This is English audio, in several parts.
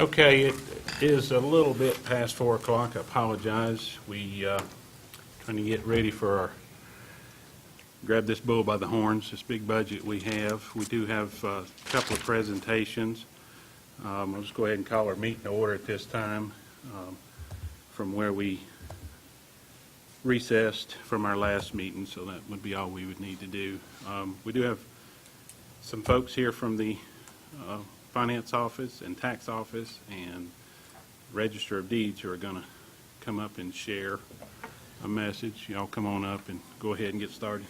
Okay, it is a little bit past 4 o'clock. I apologize. We trying to get ready for our, grab this bull by the horns, this big budget we have. We do have a couple of presentations. I'll just go ahead and call our meeting to order at this time from where we recessed from our last meeting, so that would be all we would need to do. We do have some folks here from the Finance Office and Tax Office and Register of Deeds who are going to come up and share a message. Y'all come on up and go ahead and get started.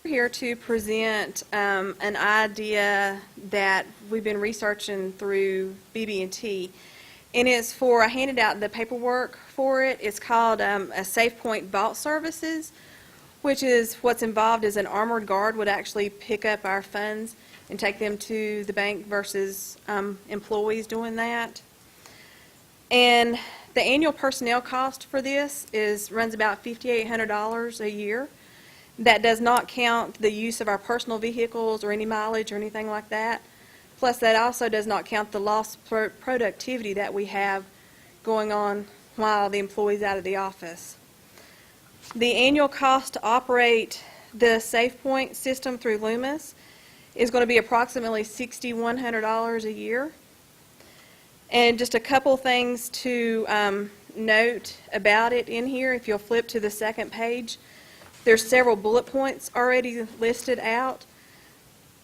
We're here to present an idea that we've been researching through BB&T, and it's for, I handed out the paperwork for it. It's called a SafePoint Vault Services, which is what's involved is an armored guard would actually pick up our funds and take them to the bank versus employees doing that. And the annual personnel cost for this runs about $5,800 a year. That does not count the use of our personal vehicles or any mileage or anything like that. Plus, that also does not count the lost productivity that we have going on while the employee's out of the office. The annual cost to operate the SafePoint system through Loomis is going to be approximately $6,100 a year. And just a couple things to note about it in here. If you'll flip to the second page, there's several bullet points already listed out,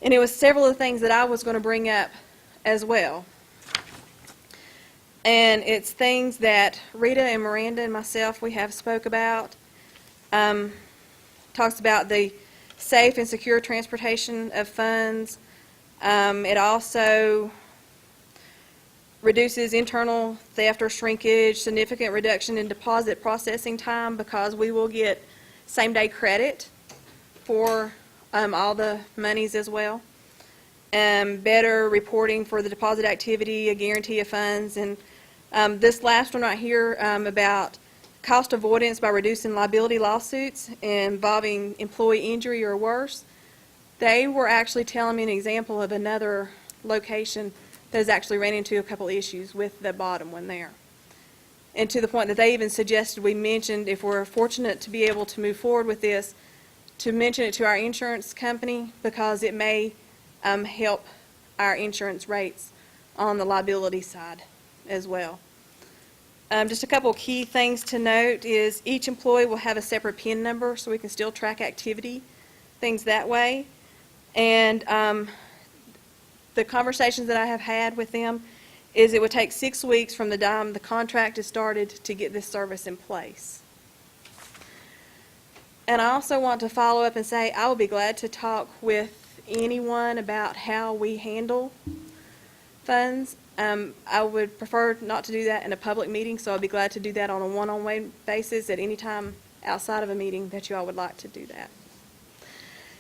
and it was several of the things that I was going to bring up as well. And it's things that Rita and Miranda and myself, we have spoke about. Talks about the safe and secure transportation of funds. It also reduces internal theft or shrinkage, significant reduction in deposit processing time because we will get same-day credit for all the monies as well. Better reporting for the deposit activity, a guarantee of funds, and this last one right here about cost avoidance by reducing liability lawsuits involving employee injury or worse. They were actually telling me an example of another location that has actually ran into a couple issues with the bottom one there. And to the point that they even suggested we mentioned, if we're fortunate to be able to move forward with this, to mention it to our insurance company because it may help our insurance rates on the liability side as well. Just a couple key things to note is each employee will have a separate PIN number so we can still track activity, things that way. And the conversations that I have had with them is it would take 6 weeks from the time the contract is started to get this service in place. And I also want to follow up and say I will be glad to talk with anyone about how we handle funds. I would prefer not to do that in a public meeting, so I'd be glad to do that on a one-on-one basis at any time outside of a meeting that you all would like to do that.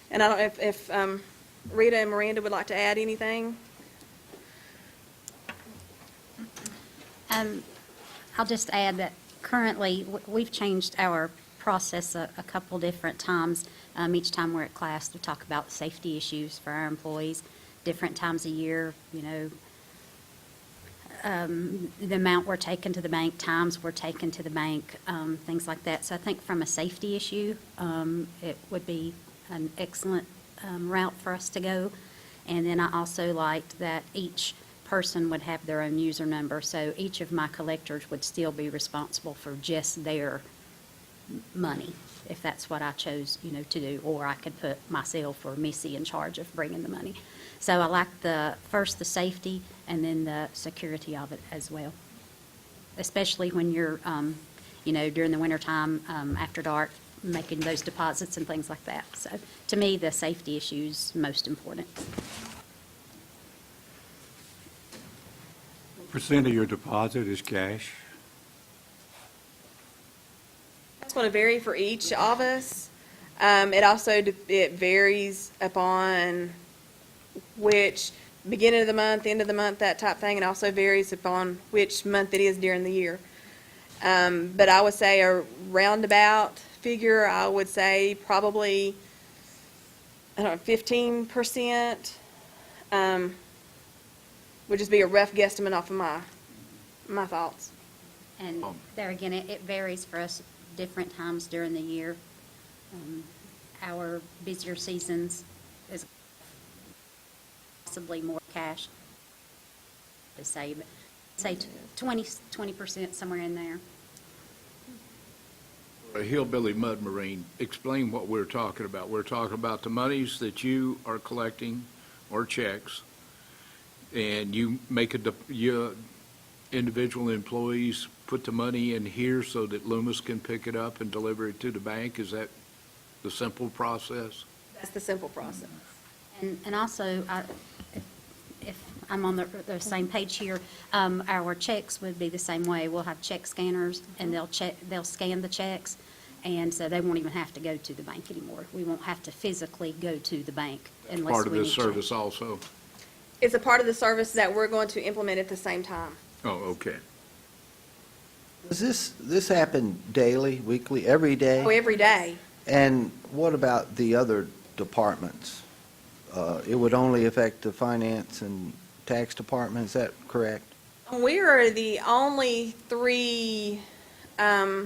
And I don't know if Rita and Miranda would like to add anything. I'll just add that currently we've changed our process a couple different times. Each time we're at class, we talk about safety issues for our employees. Different times a year, you know, the amount we're taking to the bank, times we're taken to the bank, things like that. So I think from a safety issue, it would be an excellent route for us to go. And then I also liked that each person would have their own user number, so each of my collectors would still be responsible for just their money, if that's what I chose, you know, to do, or I could put myself or Missy in charge of bringing the money. So I like the safety and then the security of it as well, especially when you're, you know, during the wintertime after dark, making those deposits and things like that. So to me, the safety issue is most important. Percent of your deposit is cash? That's going to vary for each of us. It also it varies upon which beginning of the month, end of the month, that type thing, and also varies upon which month it is during the year. But I would say a roundabout figure, I would say probably, I don't know, 15%, would just be a rough guesstimate off of my thoughts. And there again, it varies for us different times during the year. Our busier seasons is possibly more cash to say, but say 20%, somewhere in there. A hillbilly mud marine, explain what we're talking about. We're talking about the monies that you are collecting or checks, and you make your individual employees put the money in here so that Loomis can pick it up and deliver it to the bank? Is that the simple process? That's the simple process. And also, if I'm on the same page here, our checks would be the same way. We'll have check scanners, and they'll scan the checks, and so they won't even have to go to the bank anymore. We won't have to physically go to the bank unless we need Part of this to. service also? It's a part of the service that we're going to implement at the same time. Oh, okay. Does this happen daily, weekly, every day? Oh, every day. And what about the other departments? It would only affect the finance and tax department, is that correct? We are the only three, back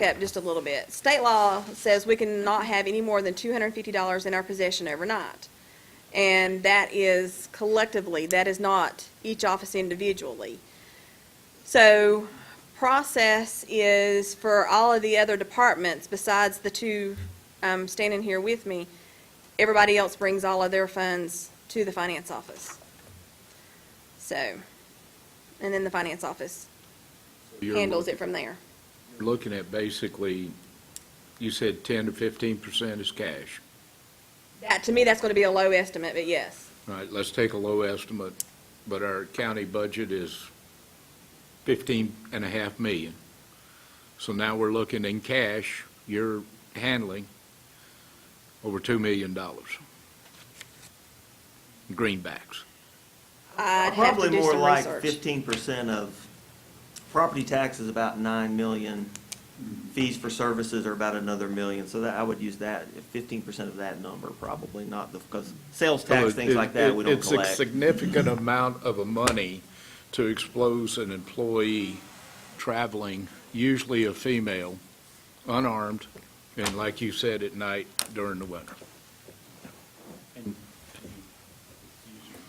up just a little bit. State law says we cannot have any more than $250 in our possession overnight. And that is collectively, that is not each office individually. So process is for all of the other departments besides the two standing here with me, everybody else brings all of their funds to the finance office. So, and then the finance office You're handles looking- it from there. You're looking at basically, you said 10 to 15% is cash. That, to me, that's going to be a low estimate, but yes. All right, let's take a low estimate, but our county budget is 15.5 million. So now we're looking in cash, you're handling over $2 million. Greenbacks. I'd have to Probably do more some like research. 15% of, property tax is about 9 million. Fees for services are about another million, so that, I would use that, 15% of that number, probably not, because sales tax, things like that, we don't It's a collect. significant amount of money to expose an employee traveling, usually a female, unarmed, and like you said, at night during the winter.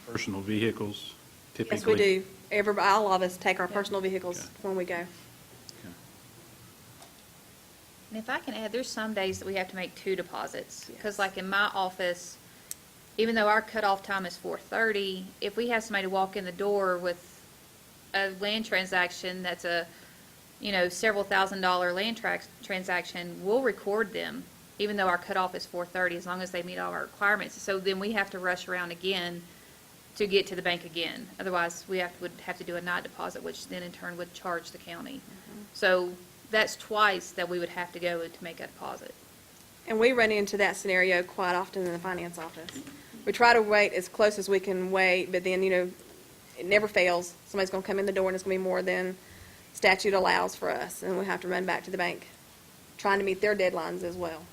Personal vehicles typically? Yes, we do. Everybody, all of us take our personal vehicles Okay. when we go. And if I can add, there's some days that we have to make 2 deposits. Yes. Because like in my office, even though our cutoff time is 4:30, if we have somebody walk in the door with a land transaction that's a, several $1,000 land transaction, we'll record them, even though our cutoff is 4:30, as long as they meet all our requirements. So then we have to rush around again to get to the bank again. Otherwise, would have to do a night deposit, which then in turn would charge the county. So that's twice that we would have to go to make a deposit. And we run into that scenario quite often in the finance office. We try to wait as close as we can wait, but then, it never fails. Somebody's going to come in the door and it's going to be more than statute allows for us, and we have to run back to the bank, trying to meet their deadlines as well.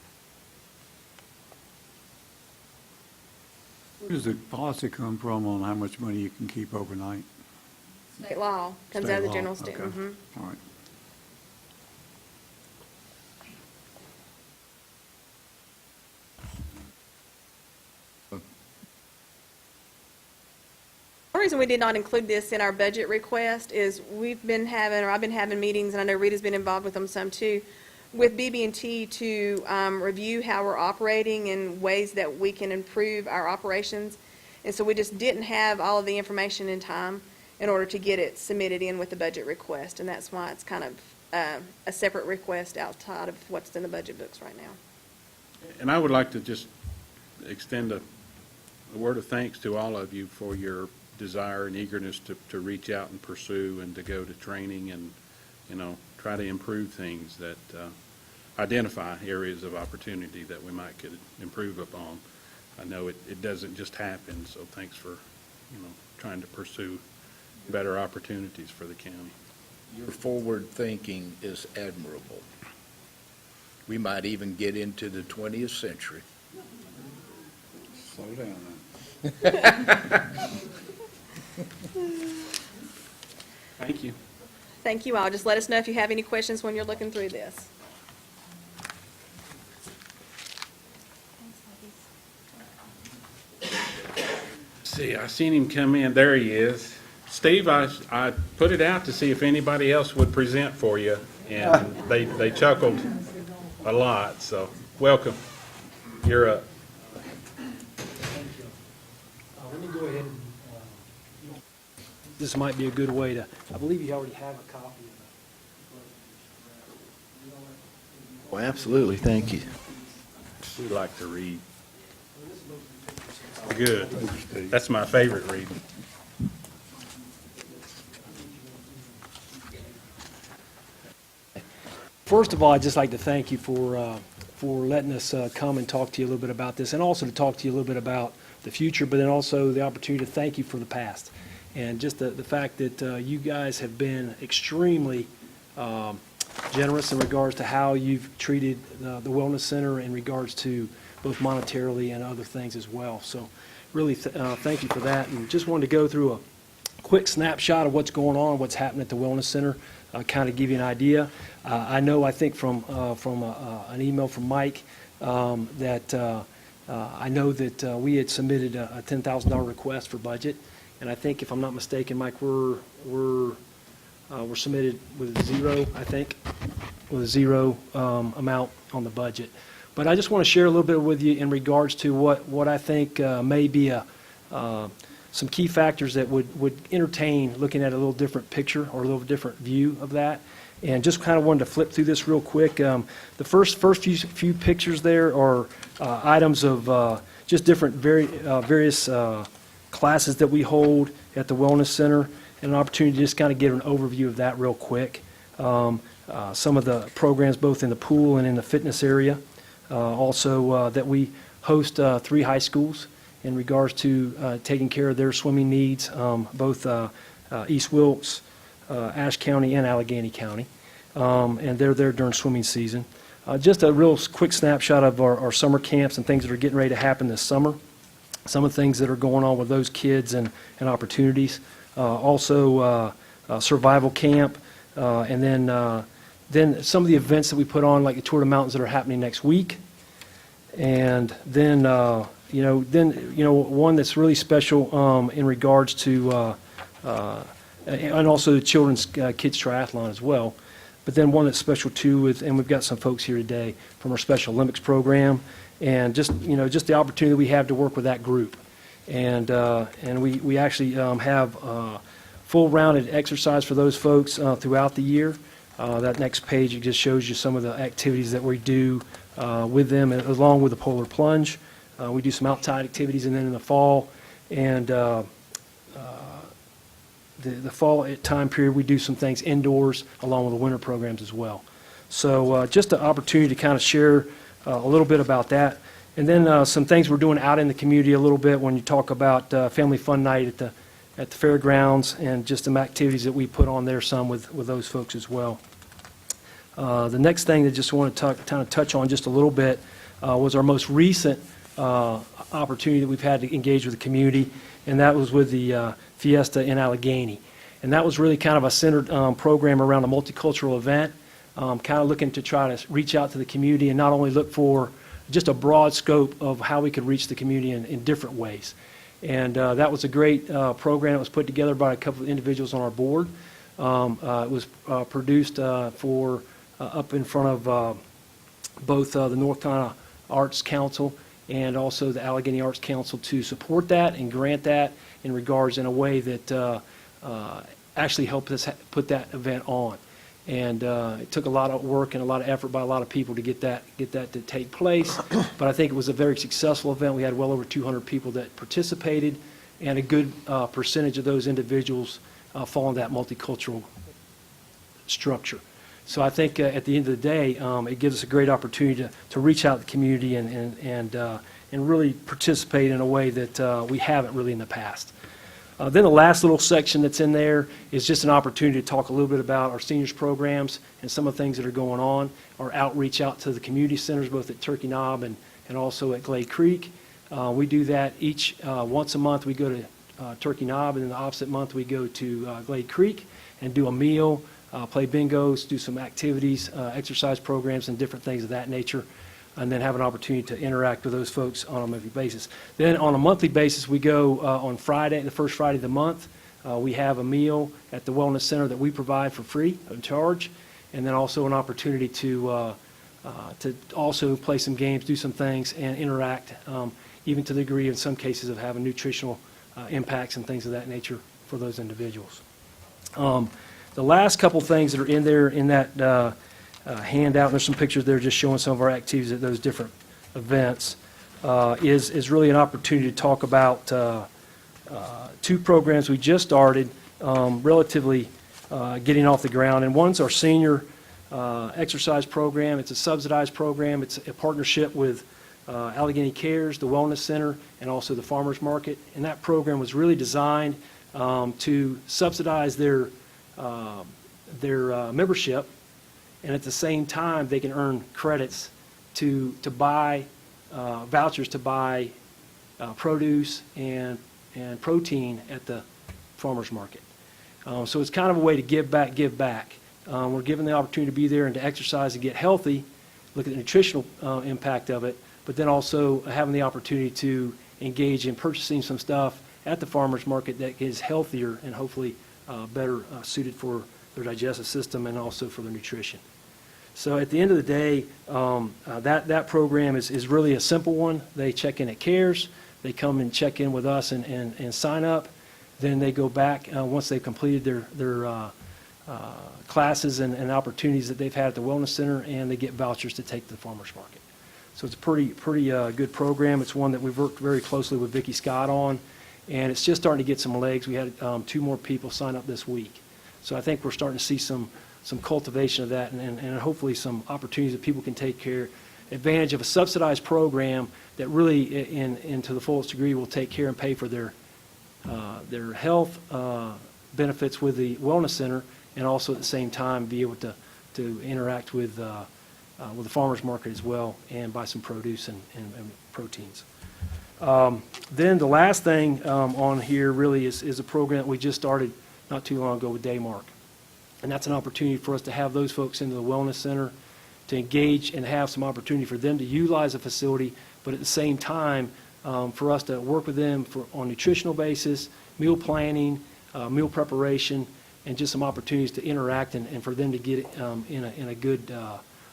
Where does the policy come from on how much money you can keep overnight? State law comes State out of the law, general state. okay. Mhm. All right. The reason we did not include this in our budget request is I've been having meetings, and I know Rita's been involved with them some too, with BB&T to review how we're operating and ways that we can improve our operations. And so we just didn't have all of the information in time in order to get it submitted in with the budget request. And that's why it's kind of a separate request outside of what's in the budget books right now. And I would like to just extend a word of thanks to all of you for your desire and eagerness to reach out and pursue and to go to training and, try to improve things that identify areas of opportunity that we might could improve upon. I know it doesn't just happen, so thanks for, trying to pursue better opportunities for the county. Your forward thinking is admirable. We might even get into the 20th century. Slow down now. Thank you. Thank you all. Just let us know if you have any questions when you're looking through this. See, I seen him come in. There he is. Steve, I put it out to see if anybody else would present for you, and they chuckled a lot, so welcome. You're up. Let me go ahead and, this might be a good way to, I believe you already have a copy of it. Well, absolutely, thank you. We like to read. Good. That's my favorite reading. First of all, I'd just like to thank you for letting us come and talk to you a little bit about this, and also to talk to you a little bit about the future, but then also the opportunity to thank you for the past. And just the fact that you guys have been extremely generous in regards to how you've treated the Wellness Center in regards to both monetarily and other things as well. So really, thank you for that. And just wanted to go through a quick snapshot of what's going on, what's happening at the Wellness Center, kind of give you an idea. I think from an email from Mike that I know that we had submitted a $10,000 request for budget, and I think, if I'm not mistaken, Mike, we're submitted with zero, I think, with a zero amount on the budget. But I just want to share a little bit with you in regards to what I think may be some key factors that would entertain looking at a little different picture or a little different view of that. And just kind of wanted to flip through this real quick. The first few pictures there are items of just different various classes that we hold at the Wellness Center, and an opportunity to just kind of get an overview of that real quick. Some of the programs both in the pool and in the fitness area. Also that we host 3 high schools in regards to taking care of their swimming needs, both East Wilkes, Ashe County, and Allegheny County. And they're there during swimming season. Just a real quick snapshot of our summer camps and things that are getting ready to happen this summer. Some of the things that are going on with those kids and opportunities. Also, survival camp, and then some of the events that we put on, like the Tour of the Mountains, that are happening next week. And then, one that's really special in regards to, and also the children's kids triathlon as well. But then one that's special too, and we've got some folks here today from our Special Olympics program, and just the opportunity we have to work with that group. And we actually have full rounded exercise for those folks throughout the year. That next page, it just shows you some of the activities that we do with them, along with the polar plunge. We do some outside activities, and then in the fall and the fall time period, we do some things indoors along with the winter programs as well. So just an opportunity to kind of share a little bit about that. And then some things we're doing out in the community a little bit when you talk about Family Fun Night at the fairgrounds, and just some activities that we put on there some with those folks as well. The next thing that just want to kind of touch on just a little bit was our most recent opportunity that we've had to engage with the community, and that was with the Fiesta in Allegheny. And that was really kind of a centered program around a multicultural event, kind of looking to try to reach out to the community and not only look for just a broad scope of how we could reach the community in different ways. And that was a great program. It was put together by a couple of individuals on our board. It was produced for up in front of both the North Carolina Arts Council and also the Allegheny Arts Council to support that and grant that in regards in a way that actually helped us put that event on. And it took a lot of work and a lot of effort by a lot of people to get that to take place. But I think it was a very successful event. We had well over 200 people that participated, and a good percentage of those individuals fall in that multicultural structure. So I think at the end of the day, it gives us a great opportunity to reach out to the community and really participate in a way that we haven't really in the past. Then the last little section that's in there is just an opportunity to talk a little bit about our seniors programs and some of the things that are going on, our outreach out to the community centers, both at Turkey Knob and also at Glade Creek. We do that once a month. We go to Turkey Knob, and then the opposite month we go to Glade Creek and do a meal, play bingos, do some activities, exercise programs, and different things of that nature, and then have an opportunity to interact with those folks on a monthly basis. Then on a monthly basis, we go on Friday, the first Friday of the month. We have a meal at the Wellness Center that we provide for free of charge, and then also an opportunity to also play some games, do some things, and interact, even to the degree in some cases of having nutritional impacts and things of that nature for those individuals. The last couple things that are in there in that handout, there's some pictures there just showing some of our activities at those different events, is really an opportunity to talk about two programs we just started, relatively getting off the ground. And one's our senior exercise program. It's a subsidized program. It's a partnership with Allegheny Cares, the Wellness Center, and also the Farmers Market. And that program was really designed to subsidize their membership, and at the same time, they can earn credits to buy vouchers to buy produce and protein at the farmers market. So it's kind of a way to give back, give back. We're given the opportunity to be there and to exercise and get healthy, look at the nutritional impact of it, but then also having the opportunity to engage in purchasing some stuff at the farmers market that is healthier and hopefully better suited for their digestive system and also for their nutrition. So at the end of the day, that program is really a simple one. They check in at CARES, they come and check in with us and sign up. Then they go back once they've completed their classes and opportunities that they've had at the Wellness Center, and they get vouchers to take to the farmers market. So it's a pretty good program. It's one that we've worked very closely with Vicki Scott on, and it's just starting to get some legs. We had 2 more people sign up this week. So I think we're starting to see some cultivation of that and hopefully some opportunities that people can take advantage of a subsidized program that really, in to the fullest degree, will take care and pay for their health benefits with the Wellness Center, and also at the same time be able to interact with the farmers market as well and buy some produce and proteins. Then the last thing on here really is a program that we just started not too long ago with Daymark. And that's an opportunity for us to have those folks into the Wellness Center, to engage and have some opportunity for them to utilize the facility, but at the same time for us to work with them on nutritional basis, meal planning, meal preparation, and just some opportunities to interact and for them to get in a good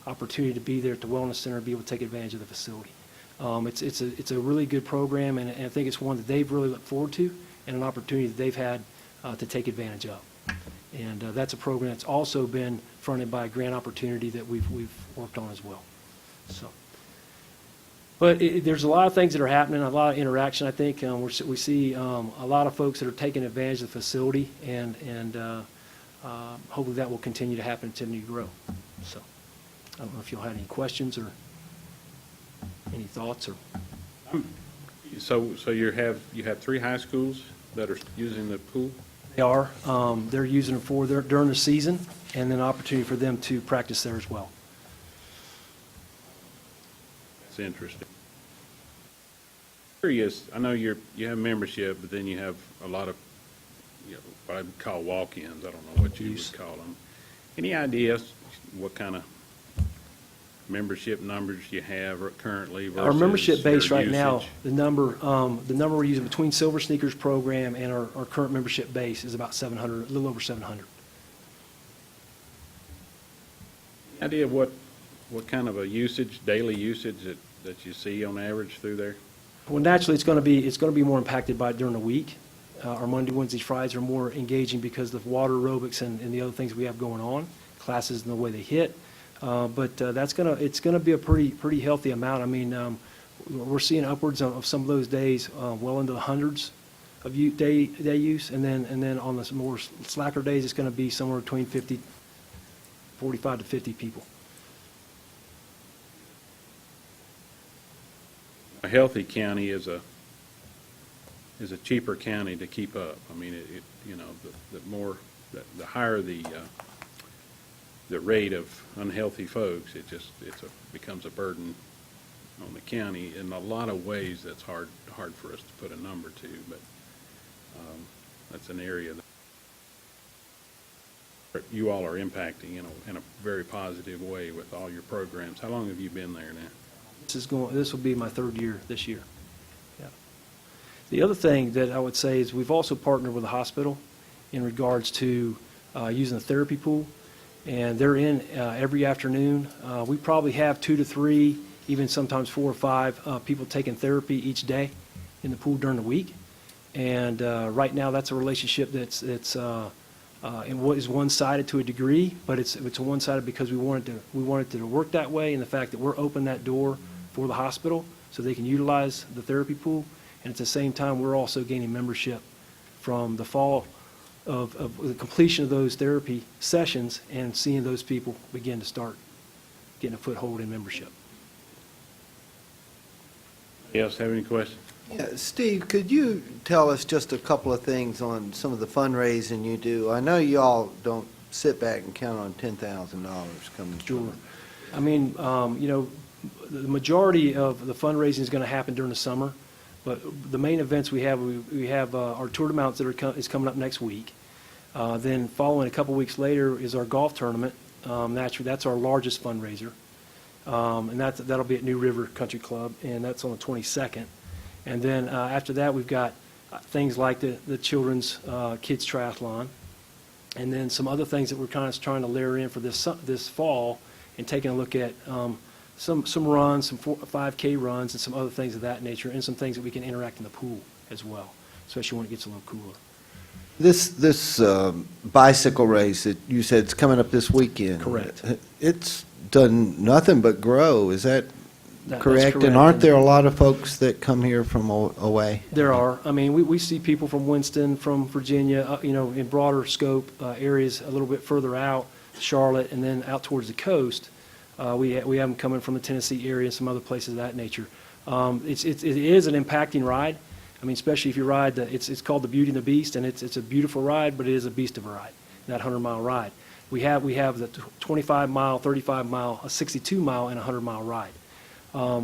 opportunity to be there at the Wellness Center and be able to take advantage of the facility. It's a really good program, and I think it's one that they've really looked forward to and an opportunity that they've had to take advantage of. And that's a program that's also been fronted by a grant opportunity that we've worked on as well. So, but there's a lot of things that are happening, a lot of interaction. I think we see a lot of folks that are taking advantage of the facility, and hopefully that will continue to happen and continue to grow. So I don't know if you'll have any questions or any thoughts or. So you have 3 high schools that are using the pool? They are. They're using it during the season, and then an opportunity for them to practice there as well. That's interesting. Curious, I know you have membership, but then you have a lot of what I would call walk-ins. I don't know what you would call them. Any ideas what kind of membership numbers you have currently versus Our membership base your right now, usage? the number we're using between Silver Sneakers program and our current membership base is about 700, a little over 700. Idea of what kind of a daily usage that you see on average through there? Well, naturally, it's going to be more impacted by during the week. Our Monday, Wednesdays, Fridays are more engaging because of water aerobics and the other things we have going on, classes and the way they hit. But it's gonna be a pretty healthy amount. I mean, we're seeing upwards of some of those days well into the hundreds of day use, and then on the more slacker days, it's going to be somewhere between 50 45 to 50 people. A healthy county is a cheaper county to keep up. I mean, the higher the rate of unhealthy folks, becomes a burden on the county. In a lot of ways, that's hard for us to put a number to, but that's an area that you all are impacting in a very positive way with all your programs. How long have you been there now? This will be my third year this year. Yeah. The other thing that I would say is we've also partnered with the hospital in regards to using the therapy pool, and they're in every afternoon. We probably have 2 to 3, even sometimes 4 or 5 people taking therapy each day in the pool during the week. And right now, that's a relationship that's is one-sided to a degree, but it's one-sided because we want it to work that way, and the fact that we're opening that door for the hospital so they can utilize the therapy pool. And at the same time, we're also gaining membership from the fall of the completion of those therapy sessions and seeing those people begin to start getting a foothold in membership. Anybody else have any questions? Yeah, Steve, could you tell us just a couple of things on some of the fundraising you do? I know you all don't sit back and count on $10,000 coming Sure. through. I mean, the majority of the fundraising is going to happen during the summer, but the main events we have our Tour de Mounts that is coming up next week. Then following a couple weeks later is our golf tournament. That's our largest fundraiser, and that'll be at New River Country Club, and that's on the 22nd. And then after that, we've got things like the children's kids triathlon, and then some other things that we're kind of trying to layer in for this fall, and taking a look at some runs, some 5K runs, and some other things of that nature, and some things that we can interact in the pool as well, especially when it gets a little cooler. This bicycle race that you said is coming up this weekend. Correct. It's done nothing but grow. Is that That's correct? And aren't there a lot of folks that come here from away? There are. I mean, we see people from Winston, from Virginia, in broader scope areas a little bit further out, Charlotte, and then out towards the coast. We have them coming from the Tennessee area and some other places of that nature. It is an impacting ride. I mean, especially if you ride it's called the Beauty and the Beast, and it's a beautiful ride, but it is a beast of a ride, that 100-mile ride. We have the 25-mile, 35-mile, a 62-mile, and a 100-mile ride.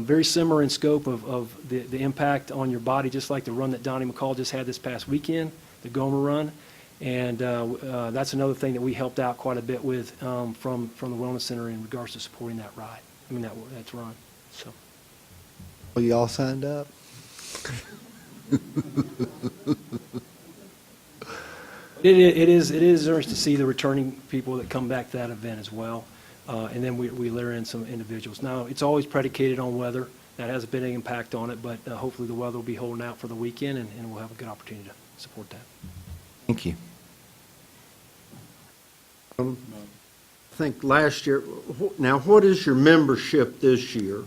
Very similar in scope of the impact on your body, just like the run that Donnie McCall just had this past weekend, the Gomer Run. And that's another thing that we helped out quite a bit with from the Wellness Center in regards to supporting that ride. I mean, that's run. So. Are you all signed up? It is interesting to see the returning people that come back to that event as well. And then we layer in some individuals. Now, it's always predicated on weather. That has a big impact on it, but hopefully the weather will be holding out for the weekend, and we'll have a good opportunity to support that. Thank you. I think last year, now what is your membership this year?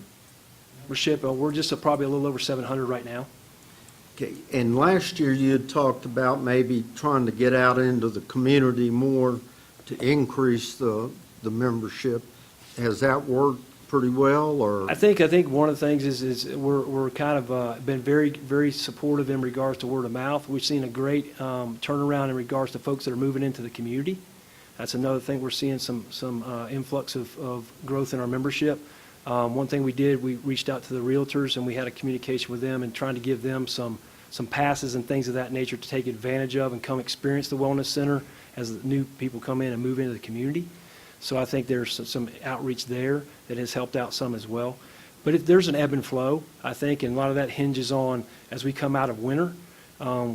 Membership, we're just probably a little over 700 right now. Okay, and last year you had talked about maybe trying to get out into the community more to increase the membership. Has that worked pretty well, or? I think one of the things is we're kind of been very, very supportive in regards to word of mouth. We've seen a great turnaround in regards to folks that are moving into the community. That's another thing. We're seeing some influx of growth in our membership. One thing we did, we reached out to the realtors, and we had a communication with them and trying to give them some passes and things of that nature to take advantage of and come experience the Wellness Center as the new people come in and move into the community. So I think there's some outreach there that has helped out some as well. But there's an ebb and flow, I think, and a lot of that hinges on as we come out of winter.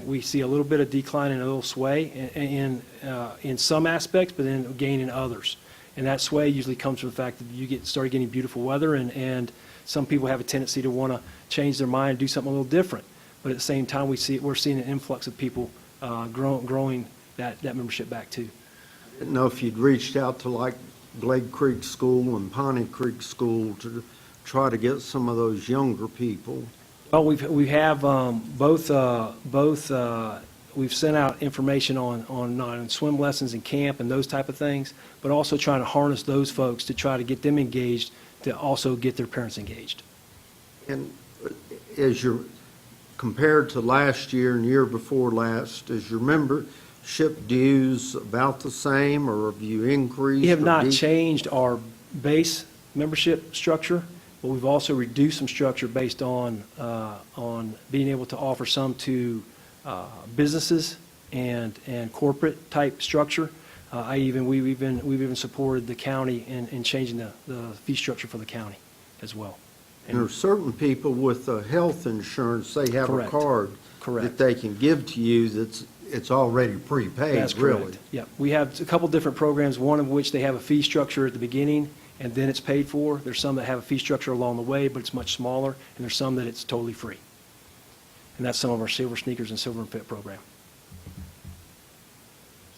We see a little bit of decline and a little sway in some aspects, but then gain in others. And that sway usually comes from the fact that you start getting beautiful weather, and some people have a tendency to want to change their mind and do something a little different. But at the same time, we're seeing an influx of people growing that membership back too. I didn't know if you'd reached out to like Glade Creek School and Pawnee Creek School to try to get some of those younger people. Well, we have both we've sent out information on swim lessons and camp and those type of things, but also trying to harness those folks to try to get them engaged, to also get their parents engaged. And as you're, compared to last year and year before last, is your membership dues about the same, or have you increased? We have or not decreased? changed our base membership structure, but we've also reduced some structure based on being able to offer some to businesses and corporate type structure. We've even supported the county in changing the fee structure for the county as well. And there are certain people with health insurance, they have a Correct. card Correct. that they can give to you it's already prepaid, That's really. correct. Yeah, we have a couple different programs, one of which they have a fee structure at the beginning, and then it's paid for. There's some that have a fee structure along the way, but it's much smaller, and there's some that it's totally free. And that's some of our Silver Sneakers and Silver and Fit program.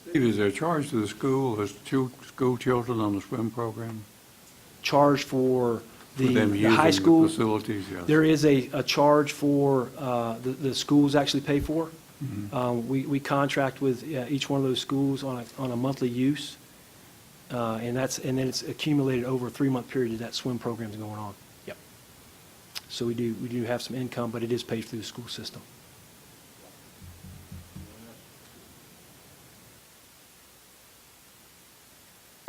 Steve, is there a charge to the school, as school children on the swim program? Charge for For them the high using school, facilities, yes. there is a charge for, the schools actually pay for. We contract with each one of those schools on a monthly use, and then it's accumulated over a 3-month period that swim program's going on. Yep. So we do have some income, but it is paid through the school system.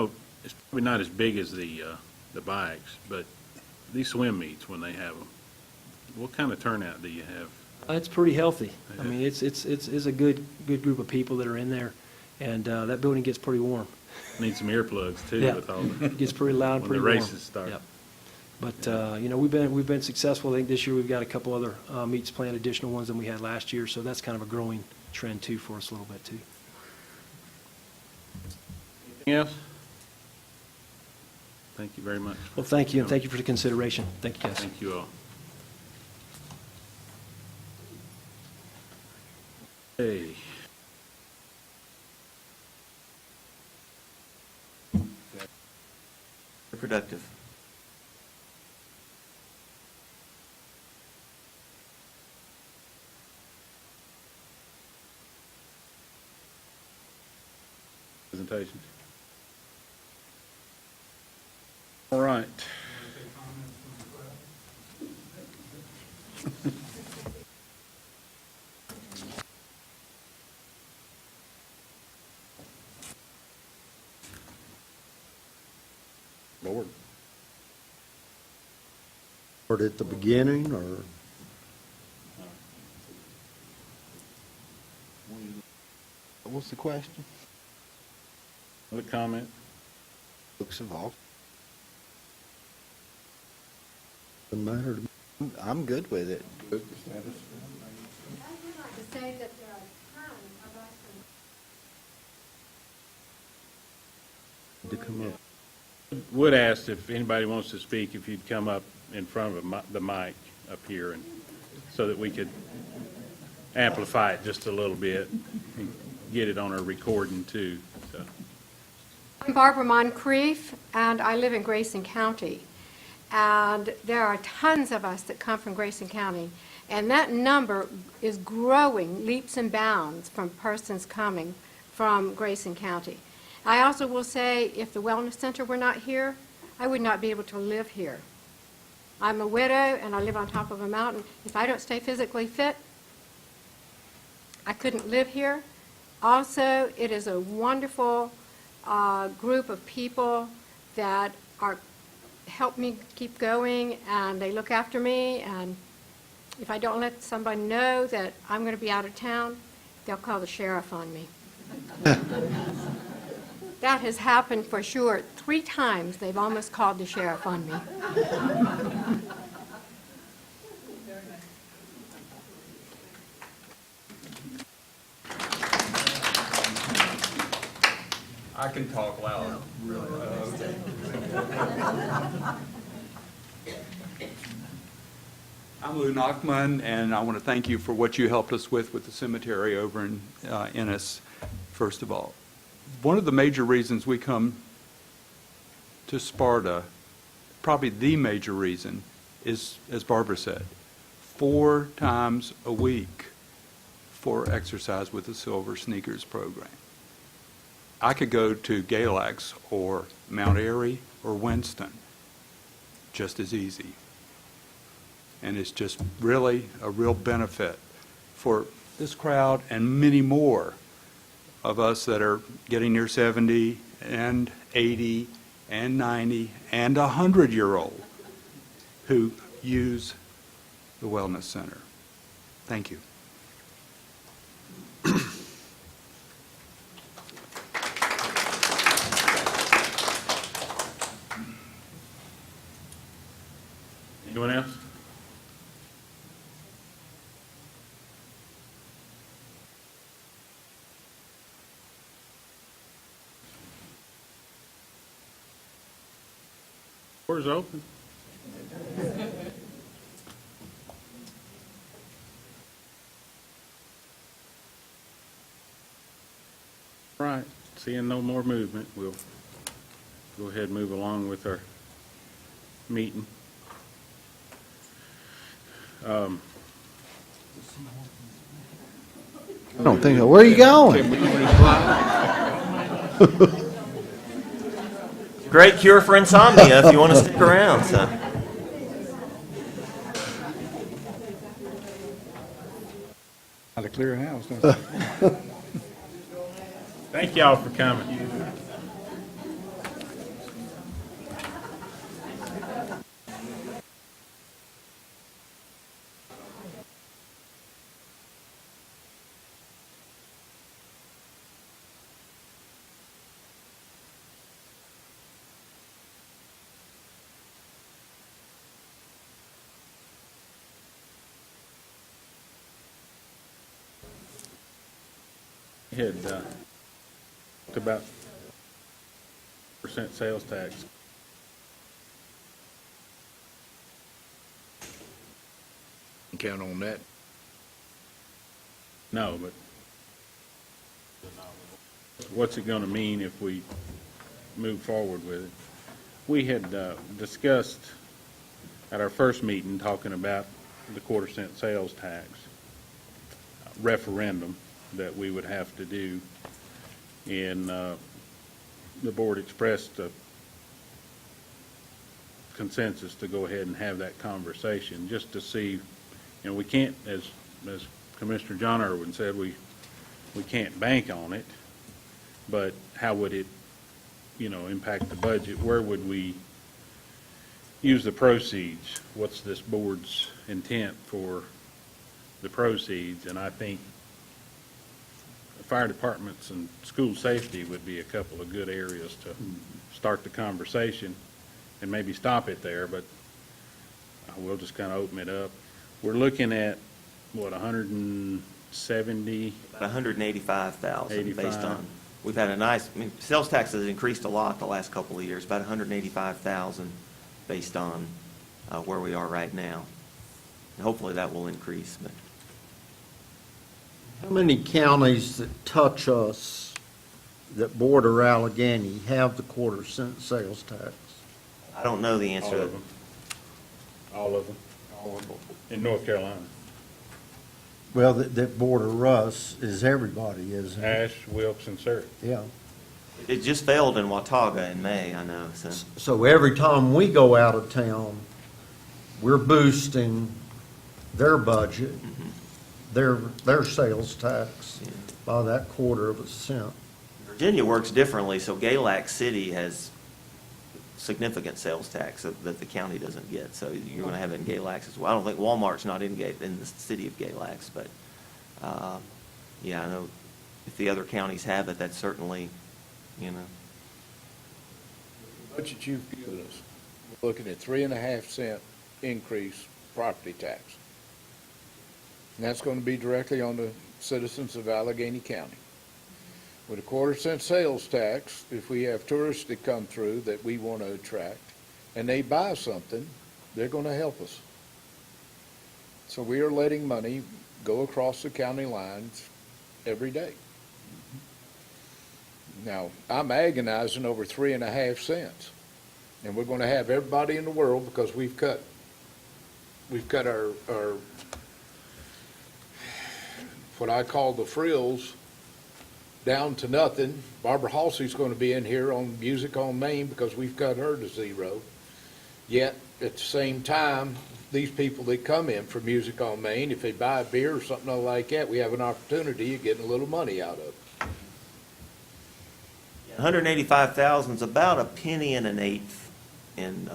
Oh, it's probably not as big as the bikes, but these swim meets, when they have them, what kind of turnout do you have? It's pretty healthy. I Yeah. mean, it's a good group of people that are in there, and that building gets pretty warm. Need some earplugs too Yeah. with all the, It gets pretty loud, when pretty the warm. races start. Yep. But, we've been successful. I think this year we've got a couple other meets planned, additional ones than we had last year, so that's kind of a growing trend too for us a little bit too. Anything else? Thank you very much. Well, thank you, and thank you for the consideration. Thank you, guys. Thank you all. Hey. Productive. Presentations. All right. Board. Or at the beginning, or? What's the question? Other comment? Books of all. Doesn't matter to me. I'm good with it. I would like to say that there are a ton of us in To come up. Would ask if anybody wants to speak, if you'd come up in front of the mic up here, and so that we could amplify it just a little bit and get it on our recording too. So, I'm Barbara Moncrief, and I live in Grayson County. And there are tons of us that come from Grayson County, and that number is growing leaps and bounds from persons coming from Grayson County. I also will say, if the Wellness Center were not here, I would not be able to live here. I'm a widow, and I live on top of a mountain. If I don't stay physically fit, I couldn't live here. Also, it is a wonderful group of people that help me keep going, and they look after me, and if I don't let somebody know that I'm going to be out of town, they'll call the sheriff on me. That has happened for sure. 3 times they've almost called the sheriff on me. I can talk loud. I'm Lou Nachman, and I want to thank you for what you helped us with the cemetery over in Ennis, first of all. One of the major reasons we come to Sparta, probably the major reason, is, as Barbara said, 4 times a week. for exercise with the Silver Sneakers program. I could go to Galax or Mount Airy or Winston just as easy. And it's just really a real benefit for this crowd and many more of us that are getting near 70 and 80 and 90 and 100-year-old who use the Wellness Center. Thank you. Anyone else? Doors open. Right, seeing no more movement, we'll go ahead and move along with our meeting. I don't think, where are you going? Great cure for insomnia if you want to stick around, so. How to clear a house, don't you? Thank y'all for coming. Had talked about percent sales tax. Count on that. No, but what's it going to mean if we move forward with it? We had discussed at our first meeting talking about the quarter-cent sales tax referendum that we would have to do, and the board expressed a consensus to go ahead and have that conversation, just to see, we can't, as Commissioner John Irwin said, we can't bank on it, but how would it, impact the budget? Where would we use the proceeds? What's this board's intent for the proceeds? And I think fire departments and school safety would be a couple of good areas to start the conversation, and maybe stop it there, but we'll just kind of open it up. We're looking at, what, 170? About 185,000 based 85. on, we've had a nice, sales tax has increased a lot the last couple of years, about 185,000 based on where we are right now. And hopefully that will increase, but. How many counties that touch us, that border Allegheny, have the quarter-cent sales tax? I don't know the answer All to of that. them. All of them. In North Carolina. Well, that border us is everybody, isn't it? Ash, Wilkes, and Surrey. Yeah. It just failed in Watauga in May, I know, so. So every time we go out of town, we're boosting their budget, their sales tax Yeah. by that $0.25. Virginia works differently, so Galax City has significant sales tax that the county doesn't get, so you're going to have it in Galax as well. I don't think Walmart's not in the city of Galax, but, yeah, I know if the other counties have it, that's certainly, The budget you've given us, we're looking at 3.5 cent increase property tax. And that's going to be directly on the citizens of Allegheny County. With a quarter-cent sales tax, if we have tourists that come through that we want to attract, and they buy something, they're going to help us. So we are letting money go across the county lines every day. Now, I'm agonizing over 3.5 cents, and we're going to have everybody in the world, because we've cut what I call the frills, down to nothing. Barbara Halsey's going to be in here on Music on Main because we've cut her to zero. Yet, at the same time, these people that come in for Music on Main, if they buy a beer or something like that, we have an opportunity of getting a little money out of it. 185,000 is about a penny and an eighth in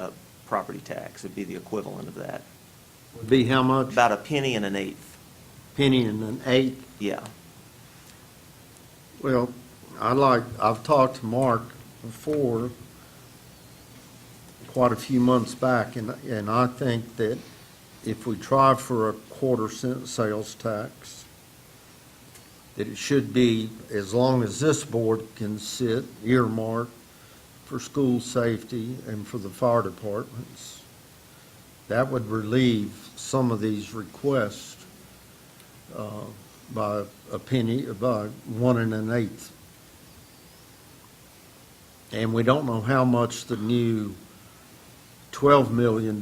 property tax. It'd be the equivalent of that. Would be how much? About a penny and an eighth, Penny and an eighth? yeah. Well, I've talked to Mark before, quite a few months back, and I think that if we try for a 1/4 cent sales tax, that it should be, as long as this board can sit, earmarked for school safety and for the fire departments. That would relieve some of these requests by a penny, by 1 1/8. And we don't know how much the new $12 million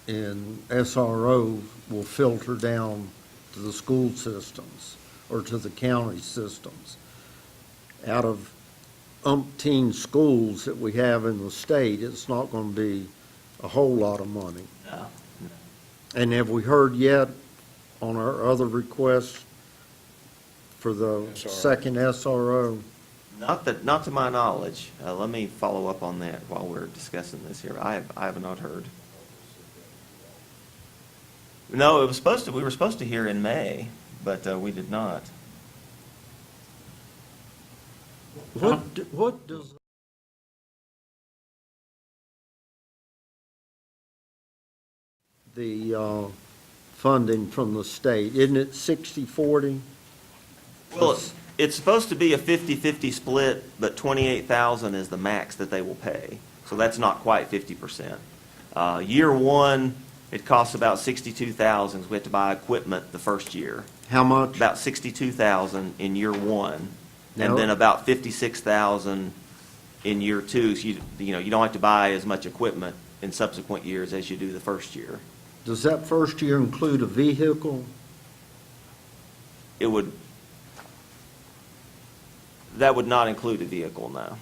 in SRO will filter down to the school systems or to the county systems. Out of umpteen schools that we have in the state, it's not going to be a whole lot of money. No. And have we heard yet on our other requests for the SRO. second SRO? Not to my knowledge. Let me follow up on that while we're discussing this here. I have not heard. No, we were supposed to hear in May, but we did not. What does the funding from the state, isn't it 60/40? Well, it's supposed to be a 50-50 split, but 28,000 is the max that they will pay. So that's not quite 50%. Year one, it costs about 62,000. We have to buy equipment the first year. How much? About 62,000 in year one, Now- and then about 56,000 in year two. So you don't have to buy as much equipment in subsequent years as you do the first year. Does that first year include a vehicle? That would not include a vehicle, no.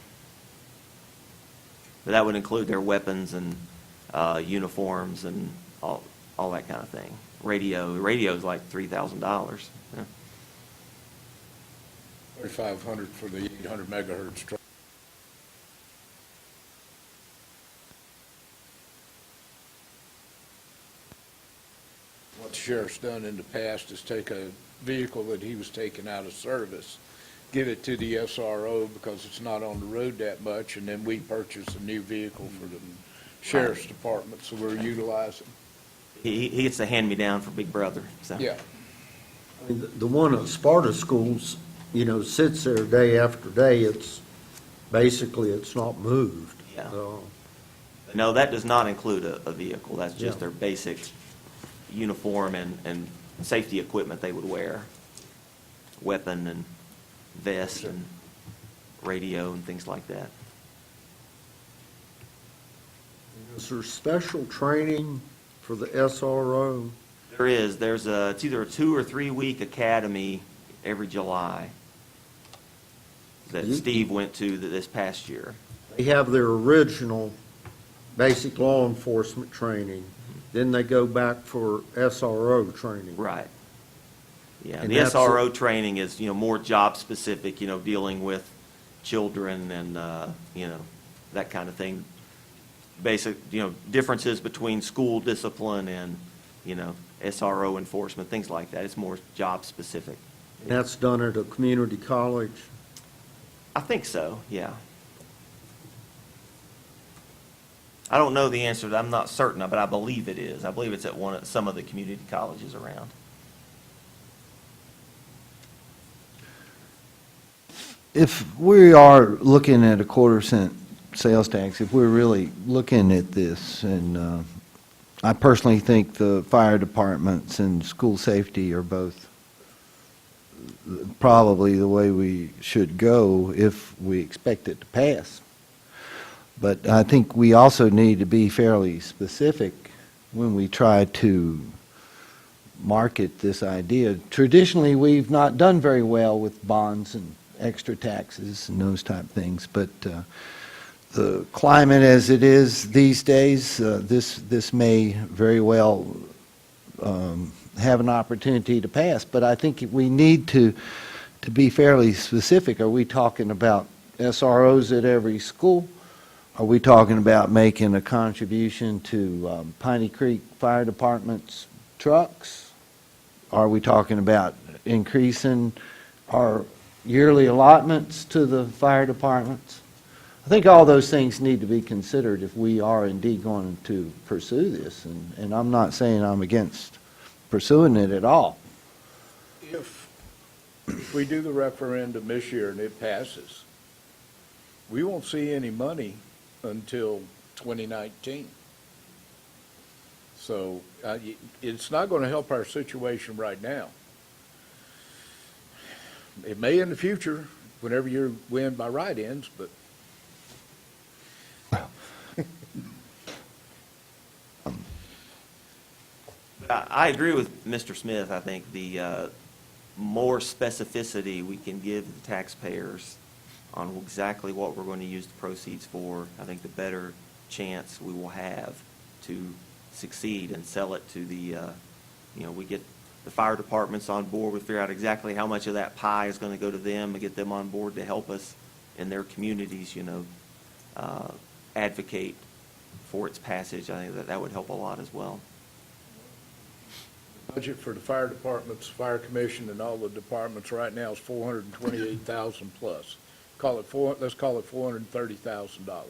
But that would include their weapons and uniforms and all that kind of thing. Radio is like $3,000. Yeah. 3,500 for the 800 megahertz truck. What the sheriff's done in the past is take a vehicle that he was taking out of service, give it to the SRO because it's not on the road that much, and then we purchase a new vehicle for the sheriff's department, so we're utilizing. He gets the hand-me-down for Big Brother, so. Yeah. I mean, the one at Sparta Schools, sits there day after day. It's not moved. Yeah. So, No, that does not include a vehicle. That's just Yeah. their basic uniform and safety equipment they would wear. Weapon and vest and radio and things like that. Is there special training for the SRO? There is. It's either a 2 or 3 week academy every July that Steve went to this past year. They have their original basic law enforcement training, then they go back for SRO training. Right. Yeah, And the that's SRO training is, more job-specific, dealing with children and, that kind of thing. Basic, differences between school discipline and, SRO enforcement, things like that. It's more job-specific. And that's done at a community college. I think so, yeah. I don't know the answer, I'm not certain, but I believe it is. I believe it's at some of the community colleges around. If we are looking at a 1/4 cent sales tax, if we're really looking at this, and I personally think the fire departments and school safety are both probably the way we should go if we expect it to pass. But I think we also need to be fairly specific when we try to market this idea. Traditionally, we've not done very well with bonds and extra taxes and those type things, but the climate as it is these days, this may very well have an opportunity to pass. But I think we need to be fairly specific. Are we talking about SROs at every school? Are we talking about making a contribution to Piney Creek Fire Department's trucks? Are we talking about increasing our yearly allotments to the fire departments? I think all those things need to be considered if we are indeed going to pursue this, and I'm not saying I'm against pursuing it at all. If we do the referendum this year and it passes, we won't see any money until 2019. So it's not going to help our situation right now. It may in the future, whenever you win by write-ins, but I agree with Mr. Smith. I think the more specificity we can give the taxpayers on exactly what we're going to use the proceeds for, I think the better chance we will have to succeed and sell it to the, we get the fire departments on board, we figure out exactly how much of that pie is going to go to them and get them on board to help us in their communities, advocate for its passage. I think that would help a lot as well. budget for the fire departments, fire commission, and all the departments right now is $428,000 plus. Let's call it $430,000.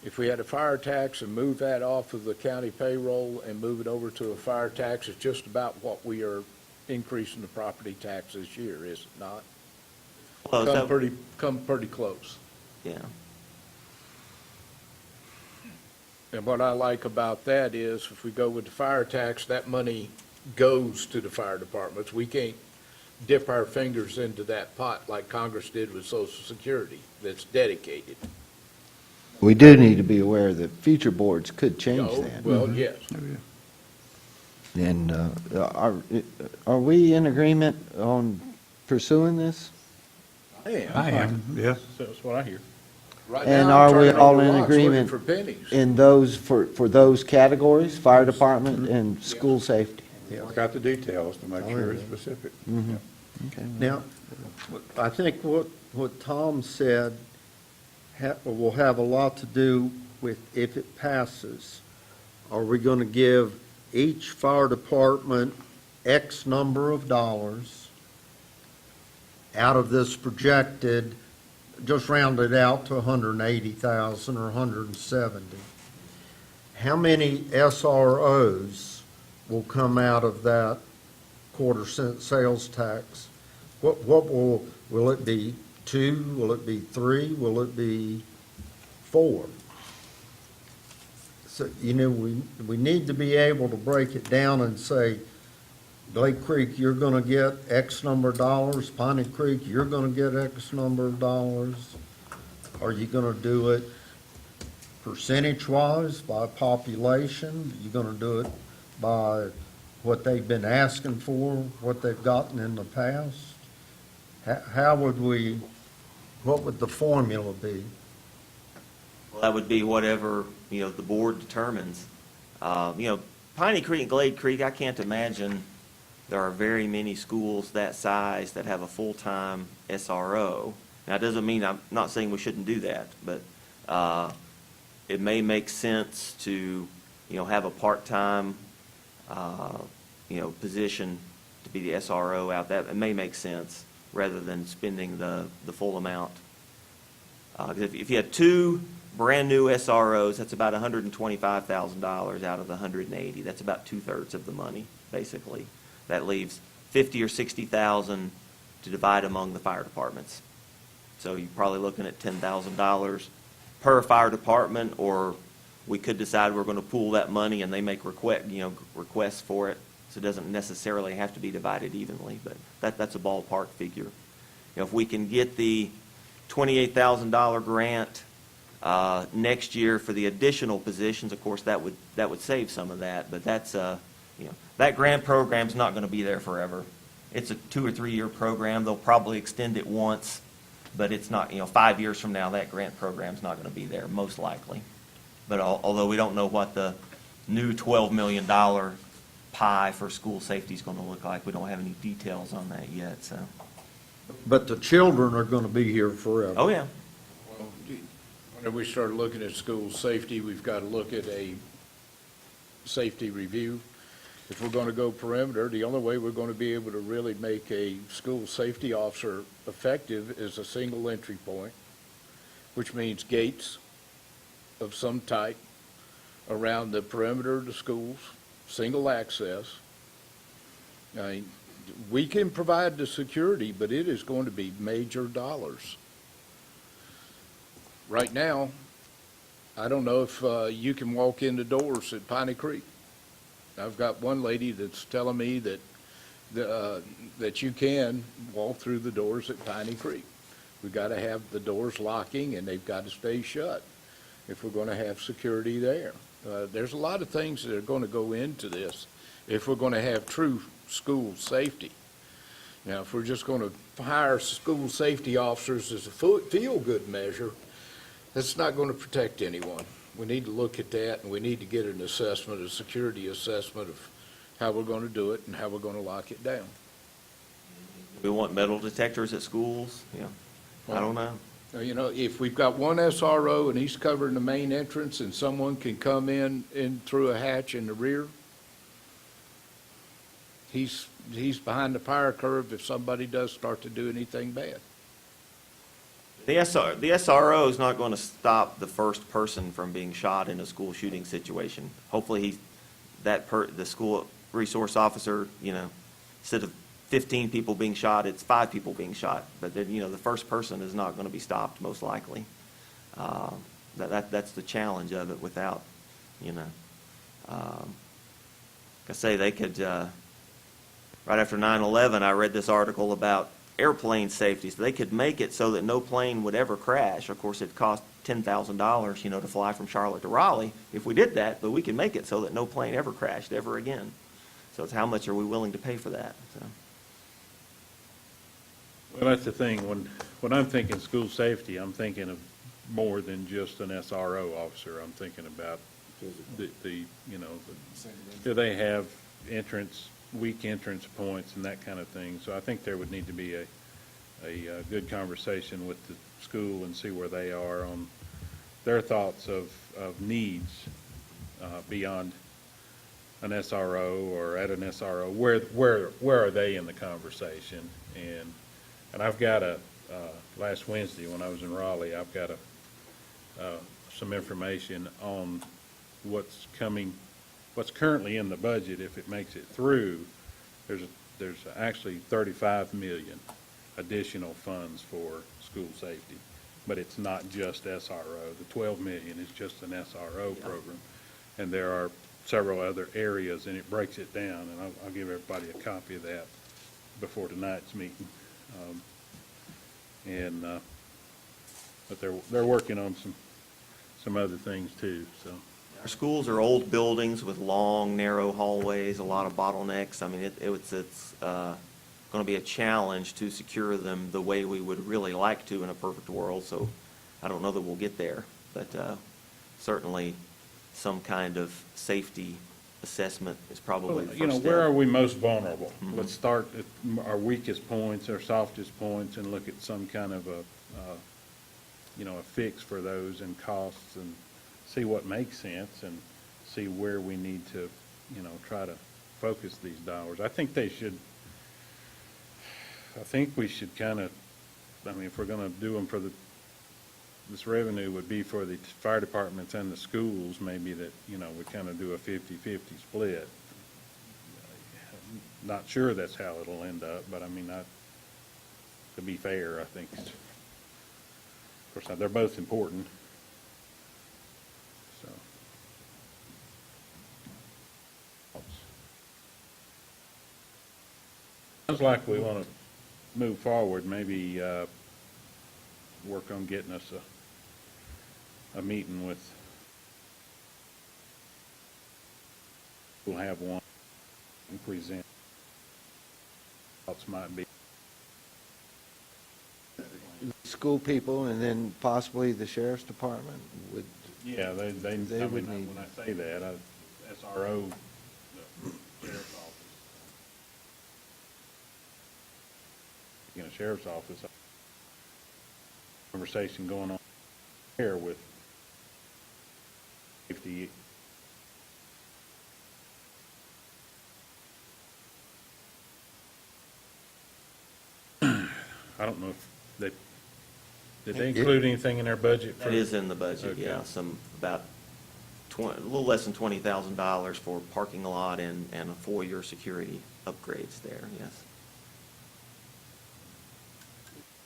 If we had a fire tax and move that off of the county payroll and move it over to a fire tax, it's just about what we are increasing the property tax this year, is it not? Well, Come pretty close. yeah. And what I like about that is if we go with the fire tax, that money goes to the fire departments. We can't dip our fingers into that pot like Congress did with Social Security that's dedicated. We do need to be aware that future boards could change Oh, that. well, yes. And are we in agreement on pursuing this? I am, yes. That's what I hear. Right And now, I'm are we turning all over in rocks looking agreement for pennies. in those, for those categories, fire department and school safety? Work out the details to make sure it's specific. Okay. Now, I think what Tom said will have a lot to do with if it passes. Are we going to give each fire department X number of dollars out of this projected, just round it out to 180,000 or 170? How many SROs will come out of that quarter-cent sales tax? What will it be 2? Will it be 3? Will it be 4? So, we need to be able to break it down and say, Glade Creek, you're going to get X number of dollars. Piney Creek, you're going to get X number of dollars. Are you going to do it percentage-wise by population? Are you going to do it by what they've been asking for, what they've gotten in the past? What would the formula be? Well, that would be whatever, the board determines. Piney Creek and Glade Creek, I can't imagine there are very many schools that size that have a full-time SRO. Now, it doesn't mean, I'm not saying we shouldn't do that, but it may make sense to, have a part-time, position to be the SRO out. That it may make sense rather than spending the full amount. 'Cause if you had 2 brand-new SROs, that's about $125,000 out of the 180. That's about 2/3 of the money, basically. That leaves 50 or 60,000 to divide among the fire departments. So you're probably looking at $10,000 per fire department, or we could decide we're going to pool that money and they make requests for it. So it doesn't necessarily have to be divided evenly, but that's a ballpark figure. If we can get the $28,000 grant next year for the additional positions, of course, that would save some of that. But that's that grant program's not gonna be there forever. It's a 2 or 3 year program. They'll probably extend it once, but it's not, 5 years from now, that grant program's not gonna be there, most likely. But although we don't know what the new $12 million pie for school safety is gonna look like, we don't have any details on that yet, so. But the children are going to be here forever. Oh, yeah. Well, whenever we start looking at school safety, we've got to look at a safety review. If we're going to go perimeter, the only way we're going to be able to really make a school safety officer effective is a single entry point, which means gates of some type around the perimeter of the schools, single access. I mean, we can provide the security, but it is going to be major dollars. Right now, I don't know if you can walk in the doors at Piney Creek. I've got one lady that's telling me that you can walk through the doors at Piney Creek. We've got to have the doors locking, and they've got to stay shut if we're going to have security there. There's a lot of things that are going to go into this if we're going to have true school safety. Now, if we're just going to hire school safety officers as a feel-good measure, that's not going to protect anyone. We need to look at that, and we need to get an assessment, a security assessment of how we're going to do it and how we're going to lock it down. We want metal detectors at schools, I don't know. Now, if we've got one SRO and he's covering the main entrance and someone can come in through a hatch in the rear, he's behind the fire curve if somebody does start to do anything bad. The SRO is not going to stop the first person from being shot in a school shooting situation. Hopefully, the school resource officer, instead of 15 people being shot, it's 5 people being shot. But then, the first person is not going to be stopped, most likely. That's the challenge of it. Without, like I say, they could. Right after 9/11, I read this article about airplane safety. So they could make it so that no plane would ever crash. Of course, it cost $10,000, to fly from Charlotte to Raleigh if we did that, but we can make it so that no plane ever crashed ever again. So it's how much are we willing to pay for that? So. Well, that's the thing. When I'm thinking school safety, I'm thinking of more than just an SRO officer. I'm thinking about do they have weak entrance points and that kind of thing. So I think there would need to be a good conversation with the school and see where they are on their thoughts of needs beyond an SRO or at an SRO. Where are they in the conversation? And I've got last Wednesday when I was in Raleigh, I've got some information on what's currently in the budget. If it makes it through, there's actually 35 million additional funds for school safety, but it's not just SRO. The 12 million is just an SRO program, and there are several other areas, and it breaks it down, and I'll give everybody a copy of that before tonight's meeting. But they're working on some other things too, so. Our schools are old buildings with long, narrow hallways, a lot of bottlenecks. I mean, it's going to be a challenge to secure them the way we would really like to in a perfect world, so I don't know that we'll get there. But certainly, some kind of safety assessment is probably the first step. Where are we most vulnerable? Mhm. Let's start at our weakest points, our softest points, and look at some kind of a fix for those and costs, and see what makes sense, and see where we need to, try to focus these dollars. I think we should kind of, if we're going to do them this revenue would be for the fire departments and the schools, maybe that, we kind of do a 50-50 split. Not sure that's how it'll end up, but to be fair, I think, of course, they're both important. So. Sounds like we want to move forward, maybe work on getting us a meeting with, we'll have one and present. Thoughts might be. School people and then possibly the sheriff's department would, Yeah, they, I would mean, need- when I say that, SRO, the sheriff's office. In a sheriff's office, conversation going on here with safety. I don't know if they, did they include anything in their budget for? That is in the budget, Okay. yeah, some, about a little less than $20,000 for parking lot and a four-year security upgrades there, yes.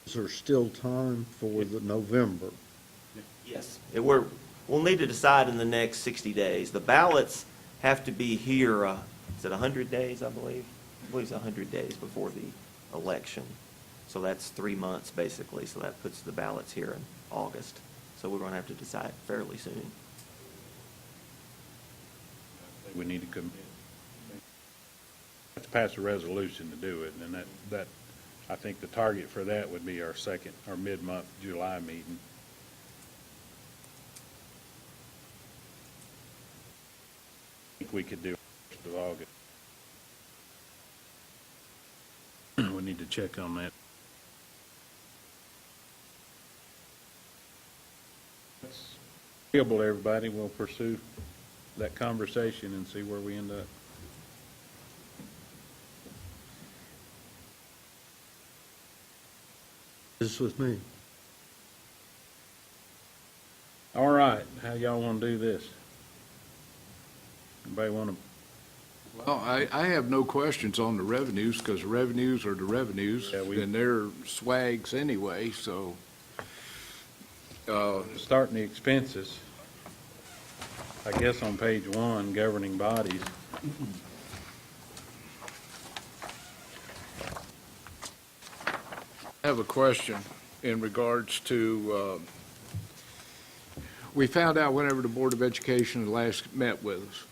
Is there still time for the November? Yes, we'll need to decide in the next 60 days. The ballots have to be here, is it 100 days, I believe? I believe it's 100 days before the election. So that's 3 months, basically, so that puts the ballots here in August. So we're going to have to decide fairly soon. We need to commit. Have to pass a resolution to do it, and that, I think the target for that would be our mid-month July meeting. I think we could do 1st of August. We need to check on that. That's agreeable to everybody. We'll pursue that conversation and see where we end up. This with me. All right, how y'all want to do this? Anybody want to, Well, I have no questions on the revenues, because revenues are the revenues, Yeah, we- and they're swags anyway, so. starting the expenses? I guess on page 1, governing bodies. I have a question in regards to, we found out whenever the Board of Education last met with us,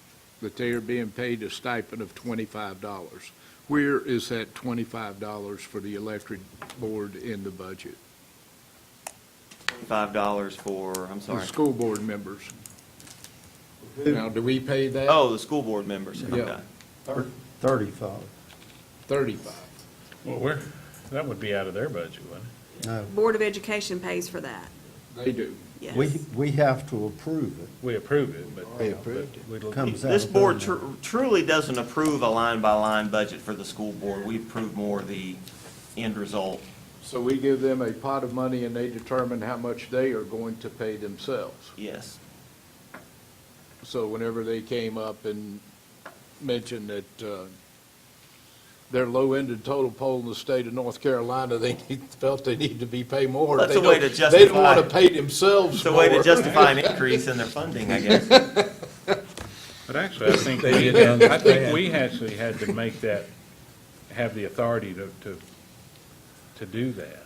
that they are being paid a stipend of $25. Where is that $25 for the electric board in the budget? $5 for, I'm The sorry. school board members. Now, do we pay that? Oh, the school board members, Yeah. okay. 35. 35. Well, that would be out of their budget, wouldn't it? No, Board of Education pays for that, They do. yes. we have to approve it. We approve it, but. We approved but we'd- Comes out This of board their- truly doesn't approve a line-by-line budget for the school board. We approve more the end result. So we give them a pot of money and they determine how much they are going to pay themselves. Yes. So whenever they came up and mentioned that their low-ended total poll in the state of North Carolina, felt they need to be paid more. That's They a way don't- to They didn't justify- want to pay themselves It's a way to more. justify an increase in their funding, I guess. But actually, I think, we actually had to make that, have the authority to do that.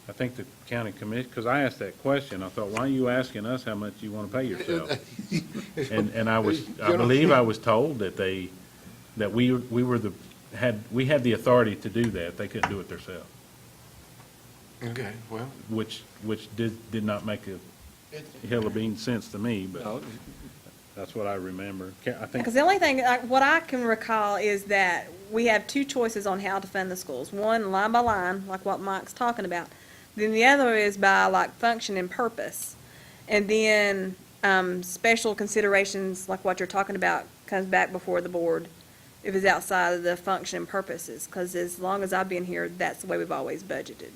I think the county commission, because I asked that question, I thought, why are you asking us how much you want to pay yourself? And I believe I was told that we had the authority to do that. They couldn't do it themselves, Okay, well. which did not make a hill of beans sense to me, but that's what I remember. I think, Because the only thing, what I can recall is that we have two choices on how to fund the schools. One, line by line, like what Mike's talking about. Then the other is by like function and purpose. And then special considerations, like what you're talking about, comes back before the board if it's outside of the function and purposes. Because as long as I've been here, that's the way we've always budgeted.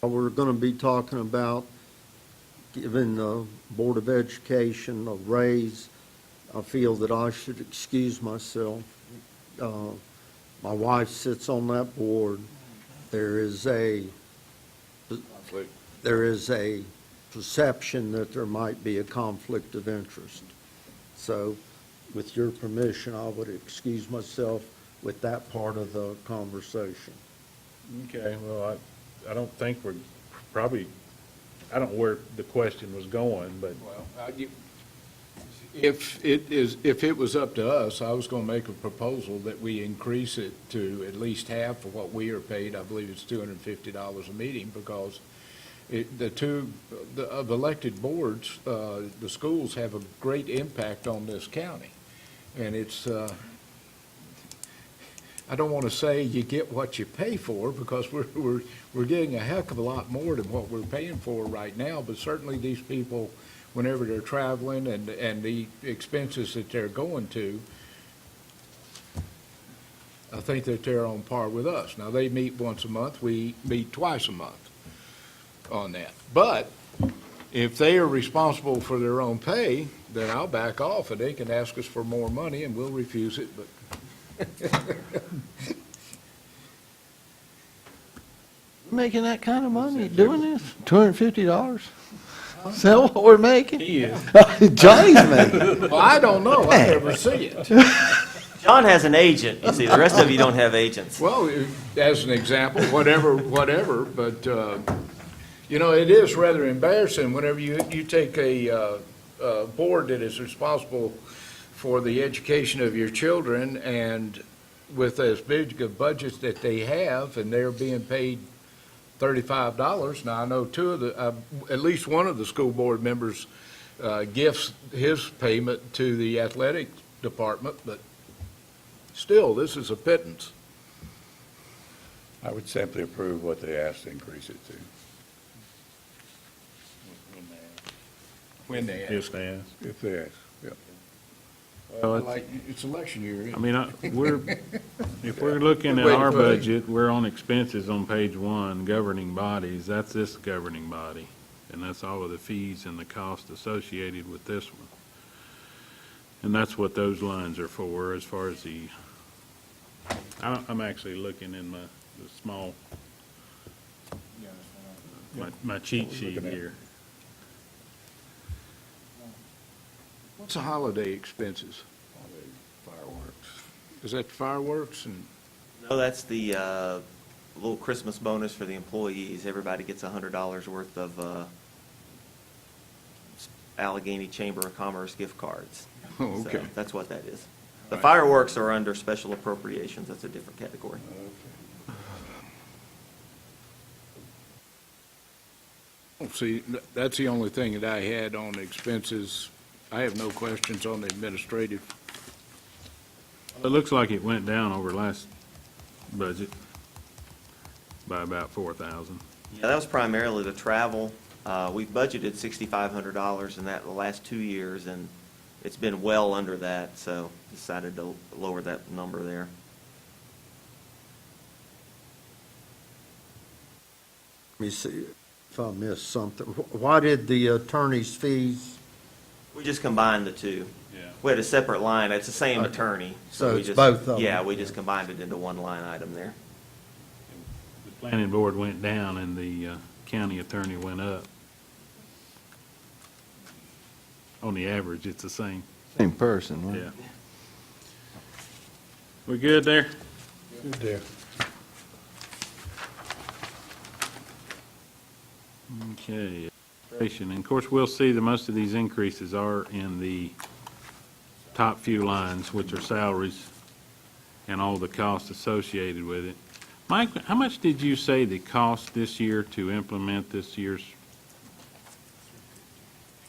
We're going to be talking about giving the Board of Education a raise. I feel that I should excuse myself. My wife sits on that board. There is a perception that there might be a conflict of interest. So with your permission, I would excuse myself with that part of the conversation. okay, well, I don't think we're probably, I don't know where the question was going, but Well, If it was up to us, I was going to make a proposal that we increase it to at least half of what we are paid. I believe it's $250 a meeting, because of elected boards, the schools have a great impact on this county. And it's, I don't want to say you get what you pay for, because we're getting a heck of a lot more than what we're paying for right now, but certainly these people, whenever they're traveling and the expenses that they're going to, I think that they're on par with us. Now, they meet once a month, we meet twice a month on that. But if they are responsible for their own pay, then I'll back off, and they can ask us for more money, and we'll refuse it, but Making that kind of money doing this? $250? Is that what we're making? He is. Johnny's making. well, I don't know, I never see it. John has an agent, you see, the rest of you don't have agents. Well, as an example, whatever, but, you know, it is rather embarrassing whenever you take a board that is responsible for the education of your children, and with as big of budgets that they have, and they're being paid $35. Now, I know at least one of the school board members gifts his payment to the athletic department, but still, this is a pittance. I would simply approve what they asked to increase it to. When they ask. Just ask. If they ask, yeah. Well, Like, it's election year. I mean, if we're looking at Waiting our for it. budget, we're on expenses on page 1, governing bodies, that's this governing body. And that's all of the fees and the cost associated with this one. And that's what those lines are for, as far as I'm actually looking in the small, my cheat sheet here. What's the holiday expenses? Fireworks. Is that fireworks and? No, that's the little Christmas bonus for the employees. Everybody gets $100 worth of Allegheny Chamber of Commerce gift cards. Oh, okay. So that's what that is. The Right. fireworks are under special appropriations. That's a different category. See, that's the only thing that I had on the expenses. I have no questions on the administrative. It looks like it went down over last budget by about 4,000. Yeah, that was primarily the travel. We've budgeted $6,500 in that the last 2 years, and it's been well under that, so decided to lower that number there. Let me see if I missed something. Why did the attorney's fees, We just combined the two. Yeah. We had a separate line. It's the same attorney. So we it's just- both of them? Yeah, we just combined it into one line item there. The planning board went down and the county attorney went up. On the average, it's the same. Same person, right? Yeah. We good there? Good there. Okay. And of course, we'll see that most of these increases are in the top few lines, which are salaries and all the costs associated with it. Mike, how much did you say the cost this year to implement this year's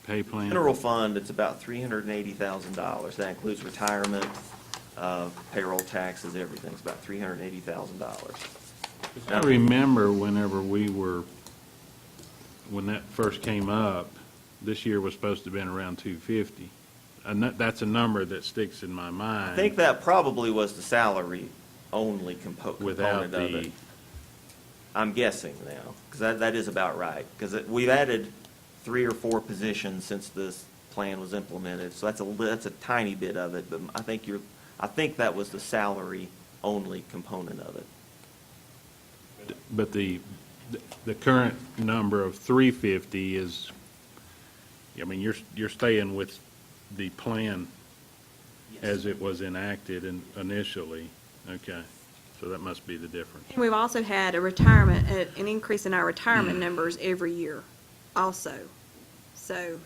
pay plan? General fund, it's about $380,000. That includes retirement, payroll taxes, everything. It's about $380,000. I remember when that first came up, this year was supposed to have been around 250. And that's a number that sticks in my mind. I think that probably was the salary only Without component of the, it. I'm guessing now, because that is about right. Because we've added 3 or 4 positions since this plan was implemented, so that's a tiny bit of it, but I think that was the salary only component of it. but the current number of 350 is, I mean, you're staying with the plan as it was enacted initially. Okay, so that must be the difference. And we've also had an increase in our retirement numbers every year also. So,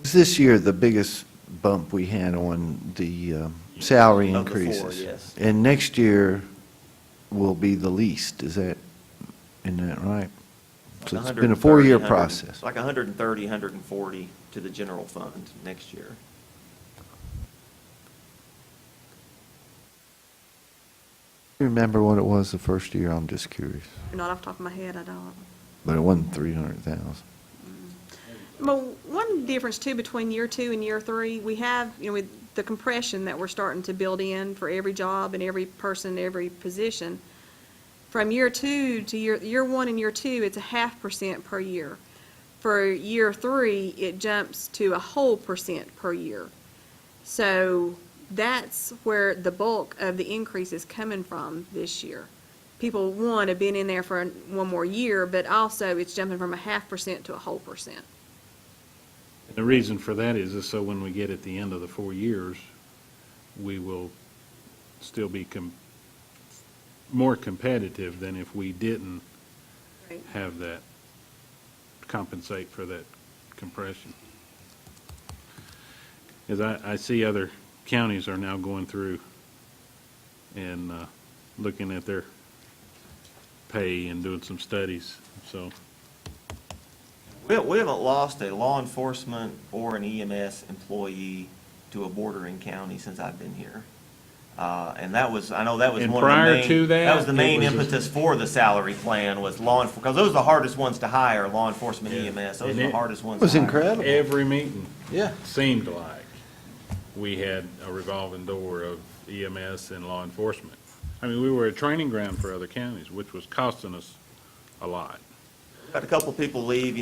This year, the biggest bump we had on the salary Of the four, increases. yes. And next year will be the least, isn't that right? So it's been a 130, four-year 100 process. Like 130, 140 to the general fund next year. Remember what it was the first year? I'm just curious. Not off the top of my head, I don't. But it wasn't 300,000. Well, one difference too between year two and year three, we have, with the compression that we're starting to build in for every job and every person, every position. From year two to year one and year two, it's a 0.5% per year. For year three, it jumps to a whole percent per year. So that's where the bulk of the increase is coming from this year. People, one, have been in there for one more year, but also it's jumping from a 0.5% to a whole percent. The reason for that is so when we get at the end of the 4 years, we will still be more competitive than if we didn't Right. have that, compensate for that compression. As I see other counties are now going through and looking at their pay and doing some studies, so. We haven't lost a law enforcement or an EMS employee to a bordering county since I've been here. And that was, I know that was And one of the prior main. to that, was the it main was impetus for the salary plan was because those are the hardest ones to hire, law enforcement, EMS. Those are the hardest ones It was to hire. incredible. Every meeting Yeah. seemed like we had a revolving door of EMS and law enforcement. I mean, we were a training ground for other counties, which was costing us a lot. Had a couple people leave,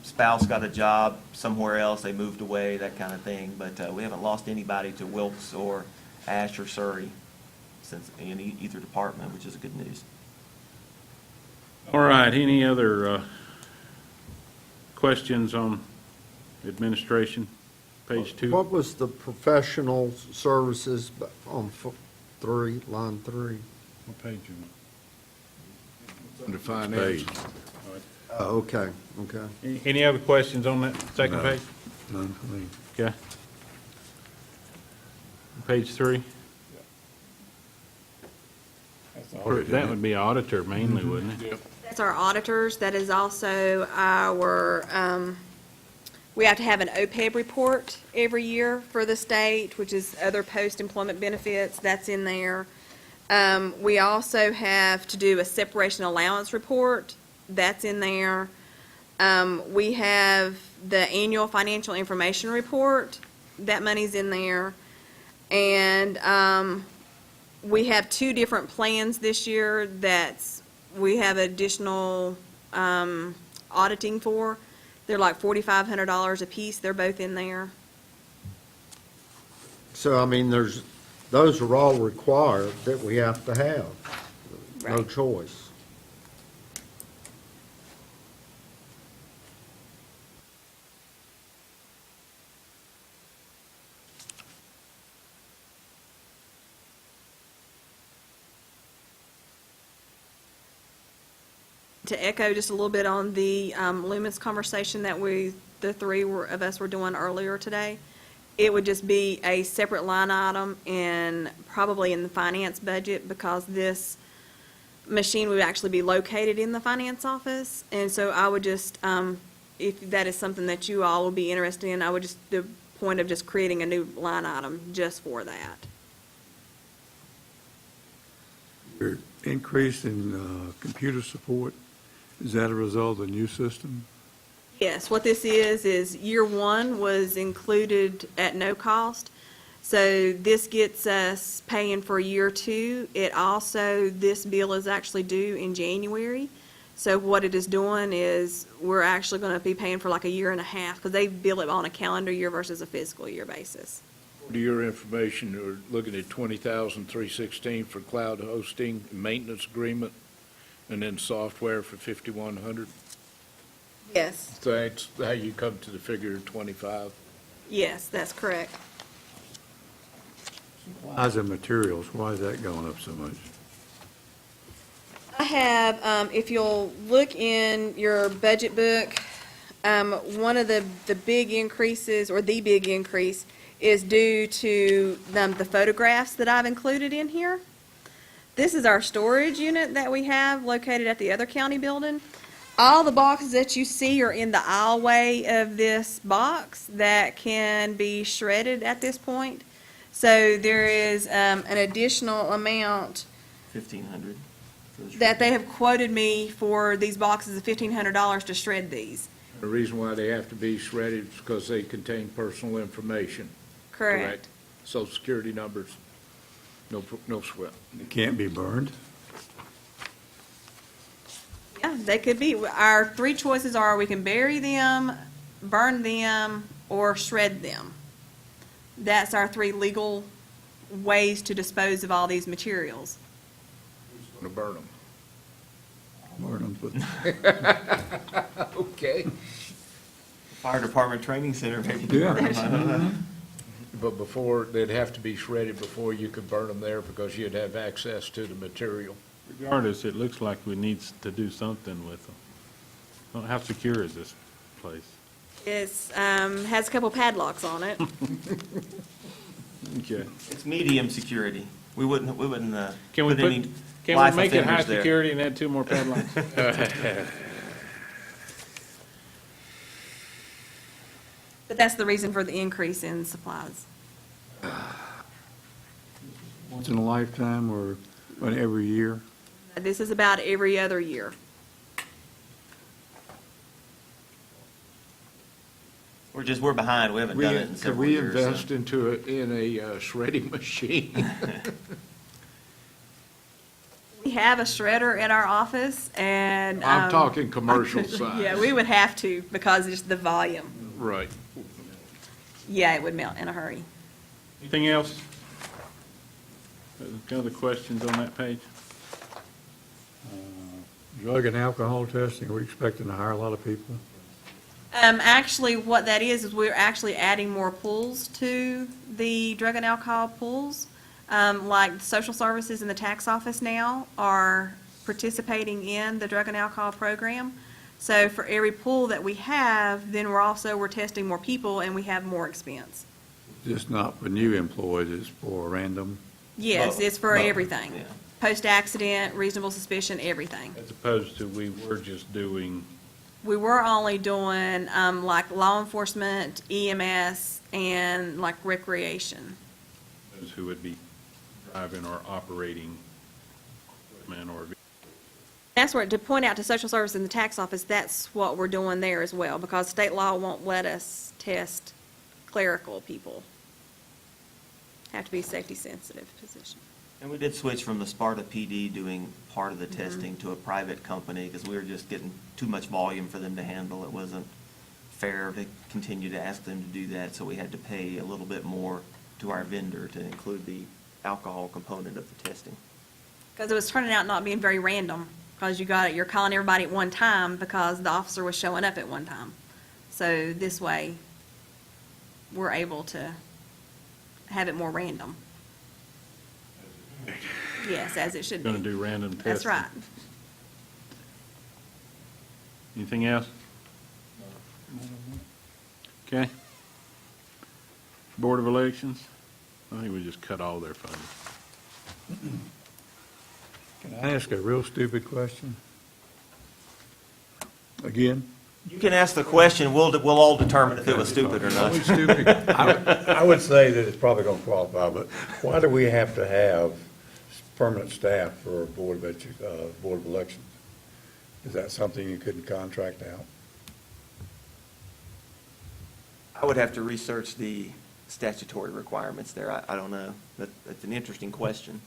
spouse got a job somewhere else, they moved away, that kind of thing. But we haven't lost anybody to Wilkes or Ash or Surrey since in either department, which is good news. All right, any other questions on administration? Page 2? What was the professional services on line 3? What page you Under finance. Oh, okay, okay. on? Any other questions on that second page? None for me. Okay. Page 3? That would be auditor mainly, wouldn't it? That's our auditors. That is also our, we have to have an OPEB report every year for the state, which is other post-employment benefits. That's in there. We also have to do a separation allowance report. That's in there. We have the annual financial information report. That money's in there. And we have 2 different plans this year we have additional auditing for. They're like $4,500 a piece. They're both in there. So, I mean, those are all required that we have to have. No Right. choice. To echo just a little bit on the Loomis conversation that the three of us were doing earlier today, it would just be a separate line item and probably in the finance budget because this machine would actually be located in the finance office. And so I would just, if that is something that you all would be interested in, I would just, the point of just creating a new line item just for that. Your increase in computer support, is that a result of the new system? Yes, what this is year one was included at no cost. So this gets us paying for year 2. It also, this bill is actually due in January. So what it is doing is we're actually going to be paying for like a year and a half because they bill it on a calendar year versus a fiscal year basis. To your information, we're looking at $20,316 for cloud hosting, maintenance agreement, and then software for $5,100. Yes. So that's how you come to the figure of 25. Yes, that's correct. Supplies and materials, why is that going up so much? I have, if you'll look in your budget book, One of the big increases, or the big increase, is due to the photographs that I've included in here. This is our storage unit that we have located at the other county building. All the boxes that you see are in the aisleway of this box that can be shredded at this point. So there is an additional amount 1,500. for the that they have quoted me for these boxes of $1,500 to shred these. The reason why they have to be shredded is because they contain personal information. Correct. Social security numbers, no sweat. It can't be burned. Yeah, they could be. Our three choices are we can bury them, burn them, or shred them. That's our three legal ways to dispose of all these materials. To burn them. Burn them, but Okay. Fire department training center, maybe. Yeah. I don't know. But before, they'd have to be shredded before you could burn them there because you'd have access to the material. Regardless, it looks like we need to do something with them. Well, how secure is this place? It's, has a couple padlocks on it. Okay. It's medium security. We wouldn't, Can we put any can we life make it high offenders there. security and add 2 more padlocks? But that's the reason for the increase in supplies. once in a lifetime or every year? This is about every other year. We're behind. We haven't done it in Could several we years. so- invest in a shredding machine? We have a shredder at our office, and. I'm talking commercial size. Yeah, we would have to, because of just the volume. Right. Yeah, it would melt in a hurry. Anything else? Other questions on that page? Drug and alcohol testing, are we expecting to hire a lot of people? Actually, what that is we're actually adding more pools to the drug and alcohol pools. Like social services and the tax office now are participating in the drug and alcohol program. So for every pool that we have, then we're testing more people and we have more expense. Just not for new employees, it's for random? Yes, it's for Both, everything. yeah. Post-accident, reasonable suspicion, everything. As opposed to we were just doing, We were only doing, like law enforcement, EMS, and like recreation. those who would be driving or operating equipment or. That's where, to point out to social service and the tax office, that's what we're doing there as well, because state law won't let us test clerical people. Have to be a safety-sensitive position. And we did switch from the Sparta PD doing part of the testing to a private company because we were just getting too much volume for them to handle. It wasn't fair to continue to ask them to do that, so we had to pay a little bit more to our vendor to include the alcohol component of the testing. Because it was turning out not being very random, because you're calling everybody at one time because the officer was showing up at one time. So this way, we're able to have it more random. Yes, as it should be. Going to do random testing. That's right. Anything else? Okay. Board of Elections? I think we just cut all their funding. Can I ask a real stupid question? Again? You can ask the question, we'll all determine if it was stupid or not. Stupid. I would say that it's probably going to qualify, but why do we have to have permanent staff for a Board of Elections? Is that something you couldn't contract out? I would have to research the statutory requirements there. I don't know. That's an interesting question.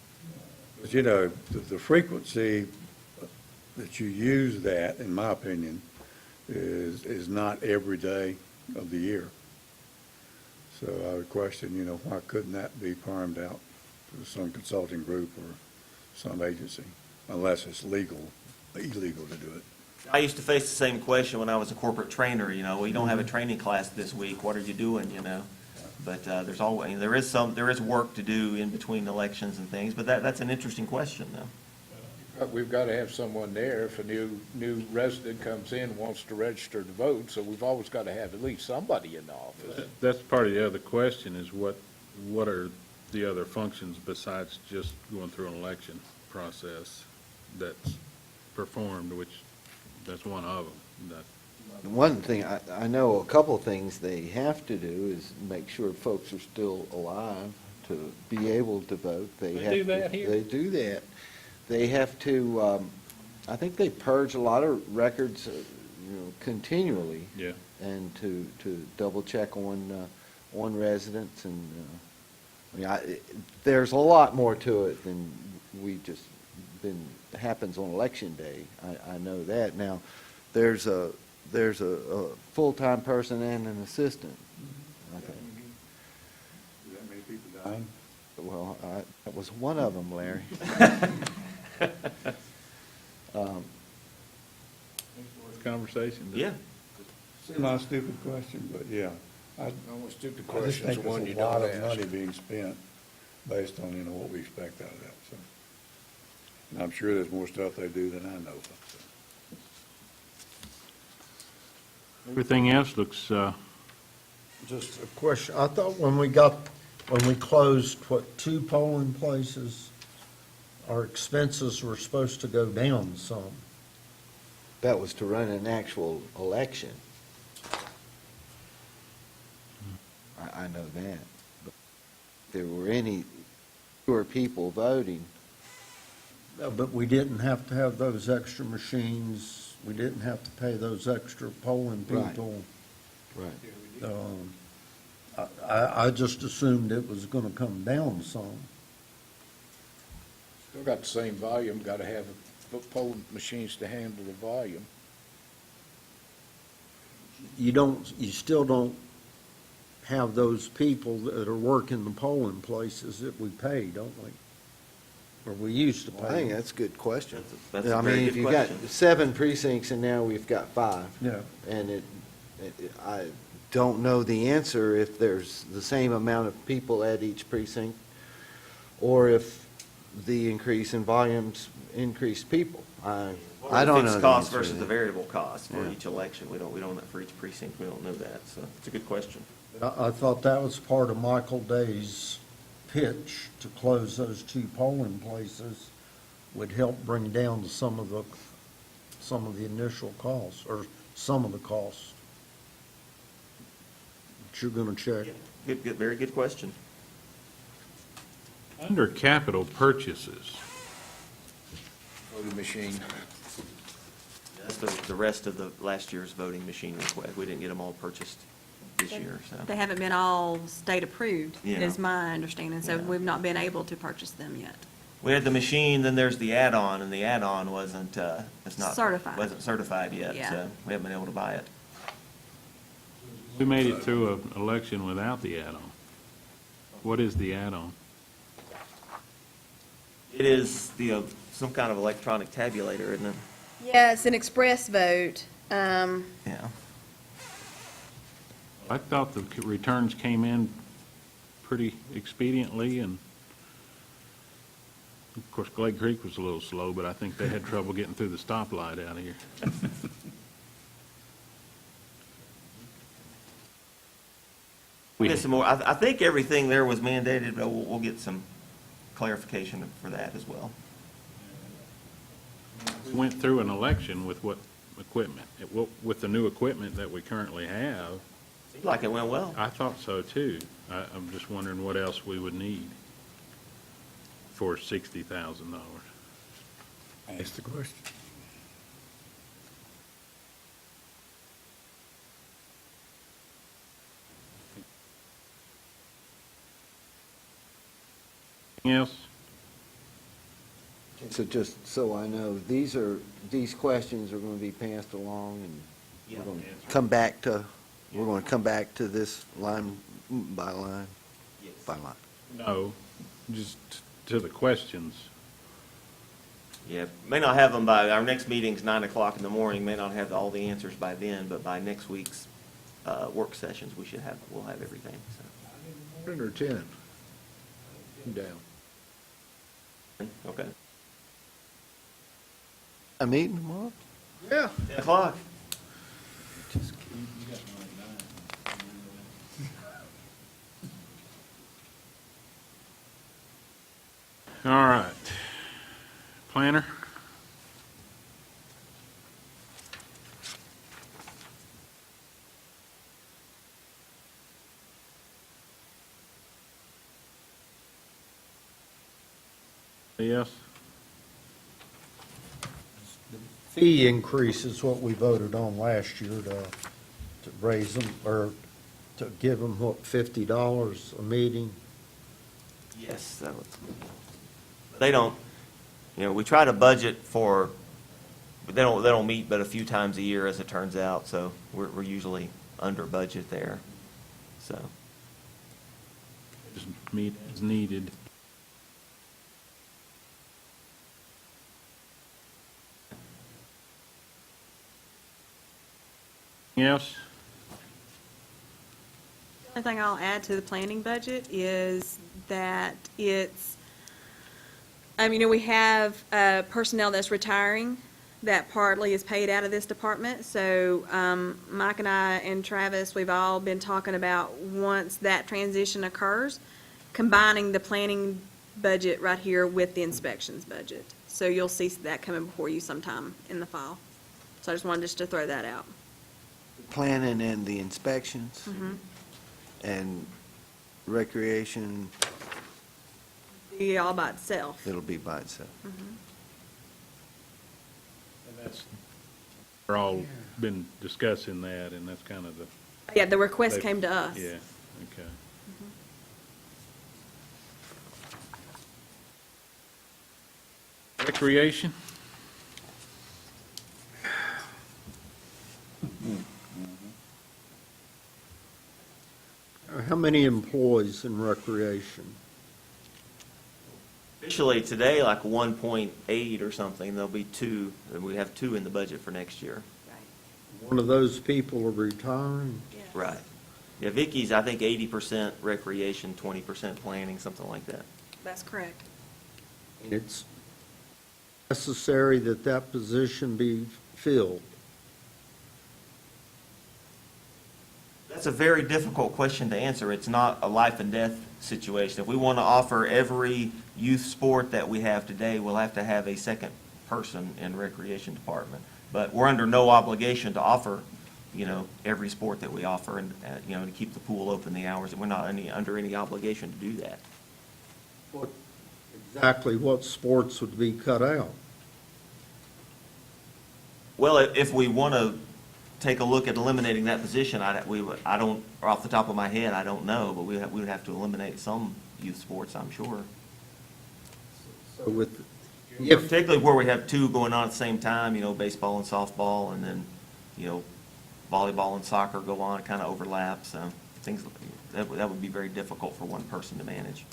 But you know, the frequency that you use that, in my opinion, is not every day of the year. So I would question, why couldn't that be farmed out to some consulting group or some agency, unless it's illegal to do it? I used to face the same question when I was a corporate trainer, well, you don't have a training class this week, what are you doing, But there's always, there is work to do in between elections and things, but that's an interesting question, though. But we've got to have someone there if a new resident comes in, wants to register to vote, so we've always got to have at least somebody in the office. That's part of the other question, is what are the other functions besides just going through an election process that's performed, which, that's one of them. One thing, I know a couple of things they have to do is make sure folks are still alive to be able to vote. They have do to- that here? They do that. They have to, I think they purge a lot of records, continually. Yeah. And to double check on residents and, there's a lot more to it than happens on election day. I know that. Now, there's a full-time person and an assistant. Okay. Is that many people dying? Well, that was one of them, Larry. Conversation. Yeah. Semi-stupid question, but yeah. I Only stupid I just questions, think one there's you a lot don't of money ask. being spent based on, what we expect out of that, so. And I'm sure there's more stuff they do than I know of, so. Everything else looks, Just a question, I thought when we closed, 2 polling places, our expenses were supposed to go down some. That was to run an actual election. I know that. But if there were any fewer people voting, But we didn't have to have those extra machines, we didn't have to pay those extra polling Right. people. right. I just assumed it was gonna come down some. Still got the same volume, got to have polling machines to handle the volume. You still don't have those people that are working the polling places that we pay, don't we? Or we used to I think pay. that's a good question. That's a very if good you've got question. 7 precincts and now we've got 5. Yeah. And I don't know the answer if there's the same amount of people at each precinct, or if the increase in volumes increased people. I don't know. The fixed the cost answer to versus the that. variable cost for Yeah. each election. We don't, for each precinct, we don't know that, so it's a good question. I thought that was part of Michael Day's pitch, to close those 2 polling places would help bring down some of the initial costs, or some of the costs. But you're gonna check. Good, very good question. under capital purchases, Voting machine. That's the rest of the last year's voting machine request. We didn't get them all purchased this year, so. They haven't been all state approved, Yeah. is my understanding, so Yeah. we've not been able to purchase them yet. We had the machine, then there's the add-on, and the add-on wasn't, Certified. wasn't certified yet, Yeah. so we haven't been able to buy it. we made it through an election without the add-on. What is the add-on? It is some kind of electronic tabulator, isn't it? Yeah, it's an express vote. Yeah. I thought the returns came in pretty expediently, and of course, Glade Creek was a little slow, but I think they had trouble getting through the stoplight out here. We'll get some more, I think everything there was mandated, but we'll get some clarification for that as well. We went through an election with what equipment? With the new equipment that we currently have, Seemed like it went well. I thought so too. I'm just wondering what else we would need for $60,000. Ask the question. Anything else? So just so I know, these questions are going to be passed along, and Yeah. we're going to come back to this line by line, Yes. by line. No, just to the questions. Yeah, may not have them by, our next meeting's 9 o'clock in the morning, may not have all the answers by then, but by next week's work sessions, we'll have everything, so. 9 or 10? Down. Okay. A meeting tomorrow? Yeah. 10 o'clock. All right. Planner? Yes? Fee increase is what we voted on last year to raise them, or to give them, what, $50 a meeting? Yes, that was, they don't, we try to budget for, but they don't meet but a few times a year, as it turns out, so we're usually under budget there, so. Just meet as needed. Anything else? The only thing I'll add to the planning budget is that it's, we have personnel that's retiring, that partly is paid out of this department. So Mike and I and Travis, we've all been talking about, once that transition occurs, combining the planning budget right here with the inspections budget. So you'll see that coming before you sometime in the fall. So I just wanted just to throw that out. Planning and the inspections Mhm. and recreation, Be all by itself. it'll be by itself. We're all been discussing that, and that's kind of the, Yeah, the request came to us. yeah, okay. Recreation? How many employees in recreation? Officially today, like 1.8 or something, there'll be 2, and we have 2 in the budget for next year. One of those people are retiring? Right. Yeah, Vicky's, I think 80% recreation, 20% planning, something like that. That's correct. It's necessary that that position be filled. That's a very difficult question to answer. It's not a life and death situation. If we want to offer every youth sport that we have today, we'll have to have a second person in recreation department. But we're under no obligation to offer, every sport that we offer, and, to keep the pool open the hours. We're not under any obligation to do that. Exactly what sports would be cut out? Well, if we want to take a look at eliminating that position, I don't, off the top of my head, I don't know, but we would have to eliminate some youth sports, I'm sure. So with, Particularly where we have 2 going on at the same time, baseball and softball, and then, volleyball and soccer go on, it kind of overlaps, so things, that would be very difficult for one person to manage.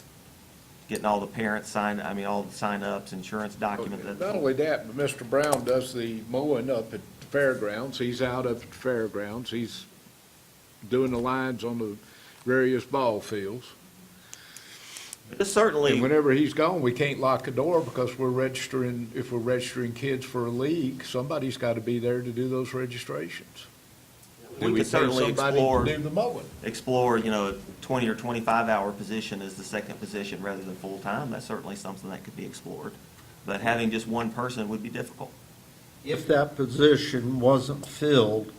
Getting all the parents all the sign-ups, insurance documents. Not only that, but Mr. Brown does the mowing up at the fairgrounds. He's out up at the fairgrounds. He's doing the lines on the various ball fields. It's certainly. And whenever he's gone, we can't lock the door because if we're registering kids for a league, somebody's got to be there to do those registrations. We And could certainly pay somebody explore, to do the mowing. a 20 or 25-hour position as the second position rather than full-time. That's certainly something that could be explored. But having just one person would be difficult. if that position wasn't filled,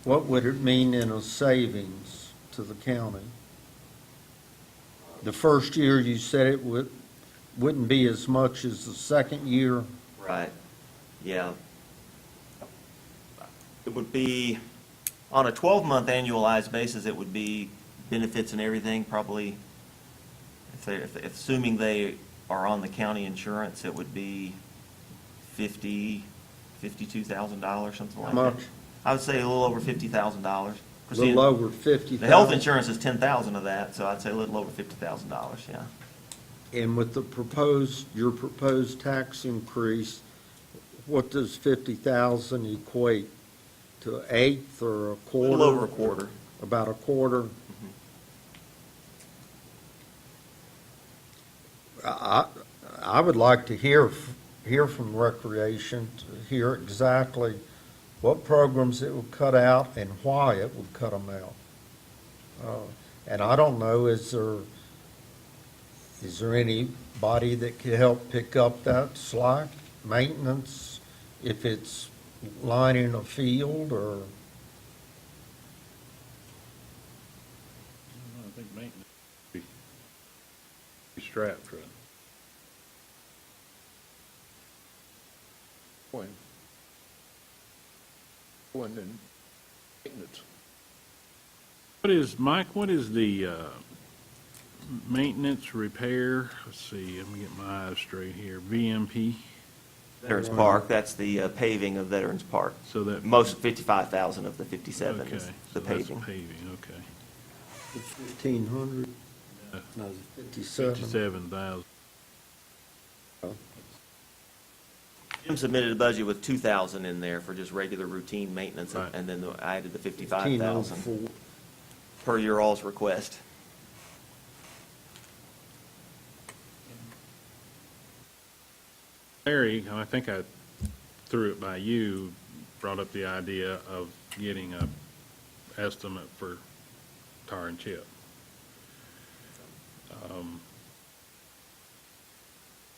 what would it mean in a savings to the county? The first year, you said it wouldn't be as much as the second year. Right, yeah. It would be, on a 12-month annualized basis, it would be benefits and everything, probably, if assuming they are on the county insurance, it would be $52,000, something like How that. much? I would say a little over $50,000. A little over 50,000. The health insurance is 10,000 of that, so I'd say a little over $50,000, yeah. And with your proposed tax increase, what does 50,000 equate to, an eighth or a A quarter? little over a quarter. About a quarter? I would like to hear hear from Recreation, to hear exactly what programs it would cut out and why it would cut them out. And I don't know, is there anybody that could help pick up that slack, maintenance, if it's lining a field or? I think maintenance be strapped for it. When in maintenance. Mike, what is the maintenance repair? Let's see, let me get my eyes straight here. VMP, Veterans Park, that's the paving of Veterans Park. so that. Most 55,000 of the 57 Okay, is so the that's paving. Paving, okay. 1,500? No, 57. 57,000. Jim submitted a budget with 2,000 in there for just regular routine maintenance, Right. and then I added the 55,000 1,504. per your all's request. Larry, I think I threw it by you, brought up the idea of getting a estimate for tar and chip.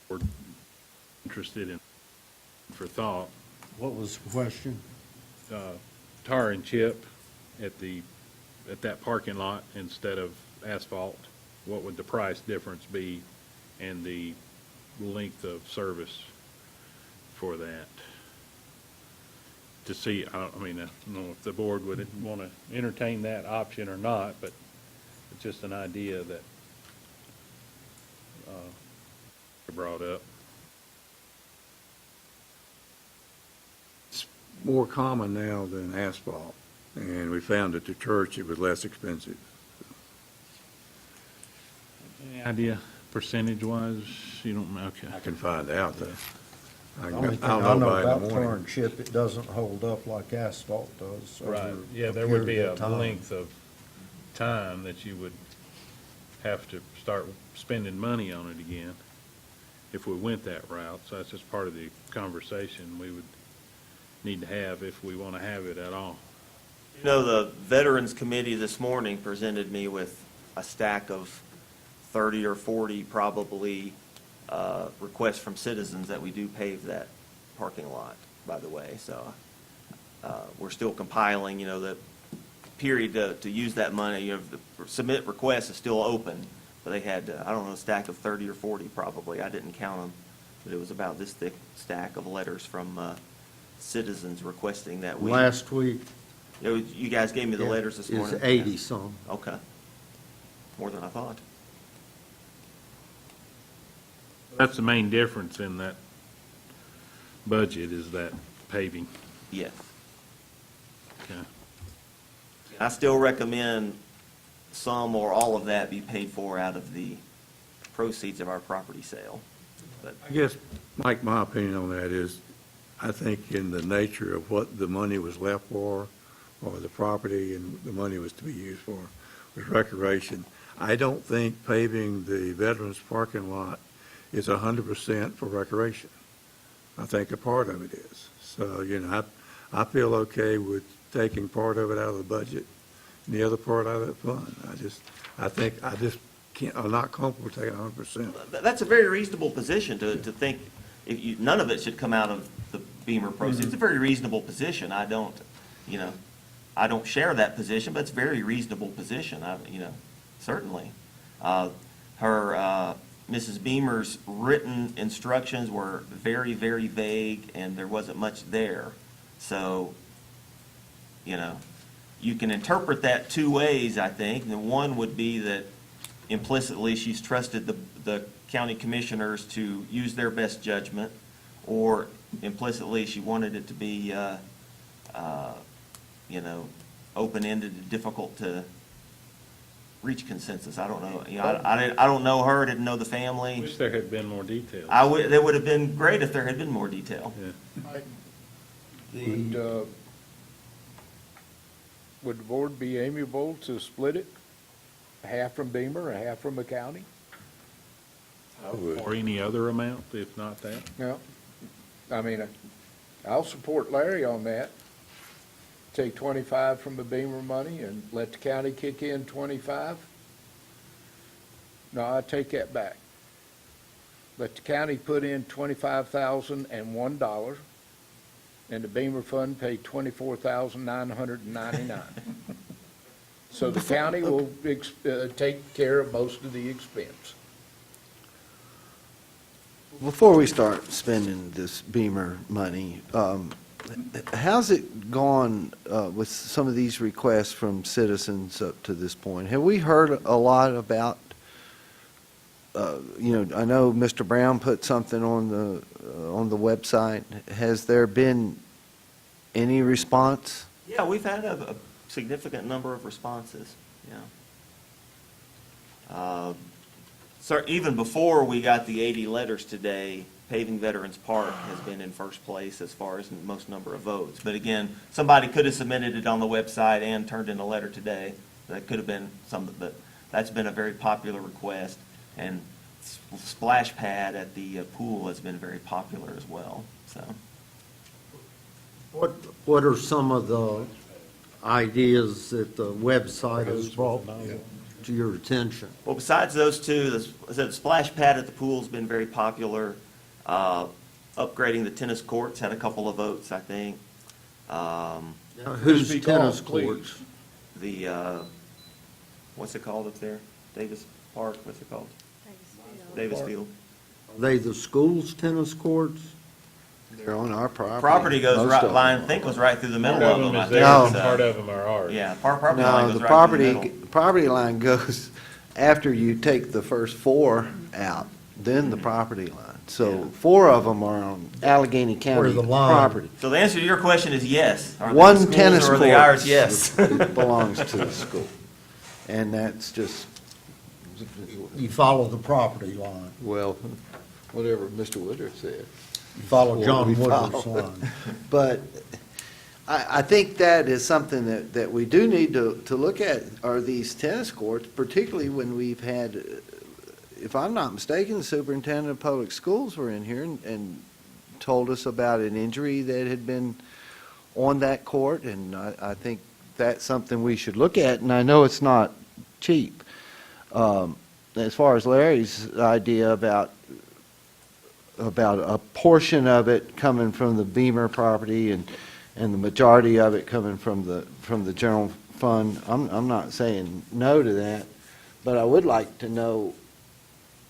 We're interested in, for thought, What was the question? tar and chip at that parking lot instead of asphalt. What would the price difference be and the length of service for that? To see, I don't know if the board would want to entertain that option or not, but it's just an idea that I brought up. More common now than asphalt, and we found at the church it was less expensive. Any idea percentage-wise? You don't, okay. I can find out, though. Only thing I'll I know by in the about tar morning. and chip, it doesn't hold up like asphalt does. Right, over yeah, there would be period a of time. length of time that you would have to start spending money on it again if we went that route. So that's just part of the conversation we would need to have if we want to have it at all. You know, the Veterans Committee this morning presented me with a stack of 30 or 40 probably requests from citizens that we do pave that parking lot, by the way. So we're still compiling, the period to use that money. The submit request is still open, but they had, I don't know, a stack of 30 or 40 probably. I didn't count them, but it was about this thick stack of letters from citizens requesting that we. Last week. You guys gave me the letters this morning? Is 80 some. Okay. More than I thought. That's the main difference in that budget is that paving. Yes. Okay. I still recommend some or all of that be paid for out of the proceeds of our property sale. But I guess, Mike, my opinion on that is, I think in the nature of what the money was left for, or the property and the money was to be used for, was recreation. I don't think paving the Veterans parking lot is 100% for recreation. I think a part of it is. So, I feel okay with taking part of it out of the budget and the other part out of the fund. I just can't, I'm not comfortable taking 100%. that's a very reasonable position to think none of it should come out of the Beamer proceeds. It's a very reasonable position. I don't share that position, but it's a very reasonable position, certainly. Mrs. Beamer's written instructions were very, very vague, and there wasn't much there. So, you can interpret that two ways, I think. And one would be that implicitly she's trusted the county commissioners to use their best judgment, or implicitly she wanted it to be, open-ended and difficult to reach consensus. I don't know. I don't know her, didn't know the family. Wish there had been more details. That would have been great if there had been more detail. Yeah. Would the board be amiable to split it? Half from Beamer, a half from the county? I would. Or any other amount, if not that. Yeah. I mean, I'll support Larry on that. Take 25 from the Beamer money and let the county kick in 25. No, I take that back. Let the county put in $25,001, and the Beamer fund pay $24,999. So the county will take care of most of the expense. Before we start spending this Beamer money, how's it gone with some of these requests from citizens up to this point? Have we heard a lot about, I know Mr. Brown put something on the website. Has there been any response? Yeah, we've had a significant number of responses, yeah. So even before we got the 80 letters today, Paving Veterans Park has been in first place as far as the most number of votes. But again, somebody could have submitted it on the website and turned in a letter today. That could have been something, but that's been a very popular request. And splash pad at the pool has been very popular as well, so. What are some of the ideas that the website has brought to your attention? Well, besides those two, the splash pad at the pool's been very popular. Upgrading the tennis courts had a couple of votes, I think. Whose Speak tennis on, please. courts? The, what's it called up there? Davis Park, what's it called? Davis Field. Are they the school's tennis courts? They're on our property. Property goes Most right, of line, I them think was right through the middle Part of of them. them I is think theirs, it's, and part of them are ours. Yeah, property No, line the goes right property, through the middle. property line goes after you take the first 4 out, then the property line. So Yeah. 4 of them are on Allegheny County the line- property. So the answer to your question is yes. Are they One the schools tennis or are court. they ours? Yes. Belongs to the school. And that's just, You follow the property line. well, whatever Mr. Woodruff said. You follow What John we Woodruff's follow. line. But I think that is something that we do need to look at, are these tennis courts, particularly when we've had, if I'm not mistaken, the superintendent of public schools were in here and told us about an injury that had been on that court, and I think that's something we should look at, and I know it's not cheap. As far as Larry's idea about a portion of it coming from the Beamer property and the majority of it coming from the general fund, I'm not saying no to that, but I would like to know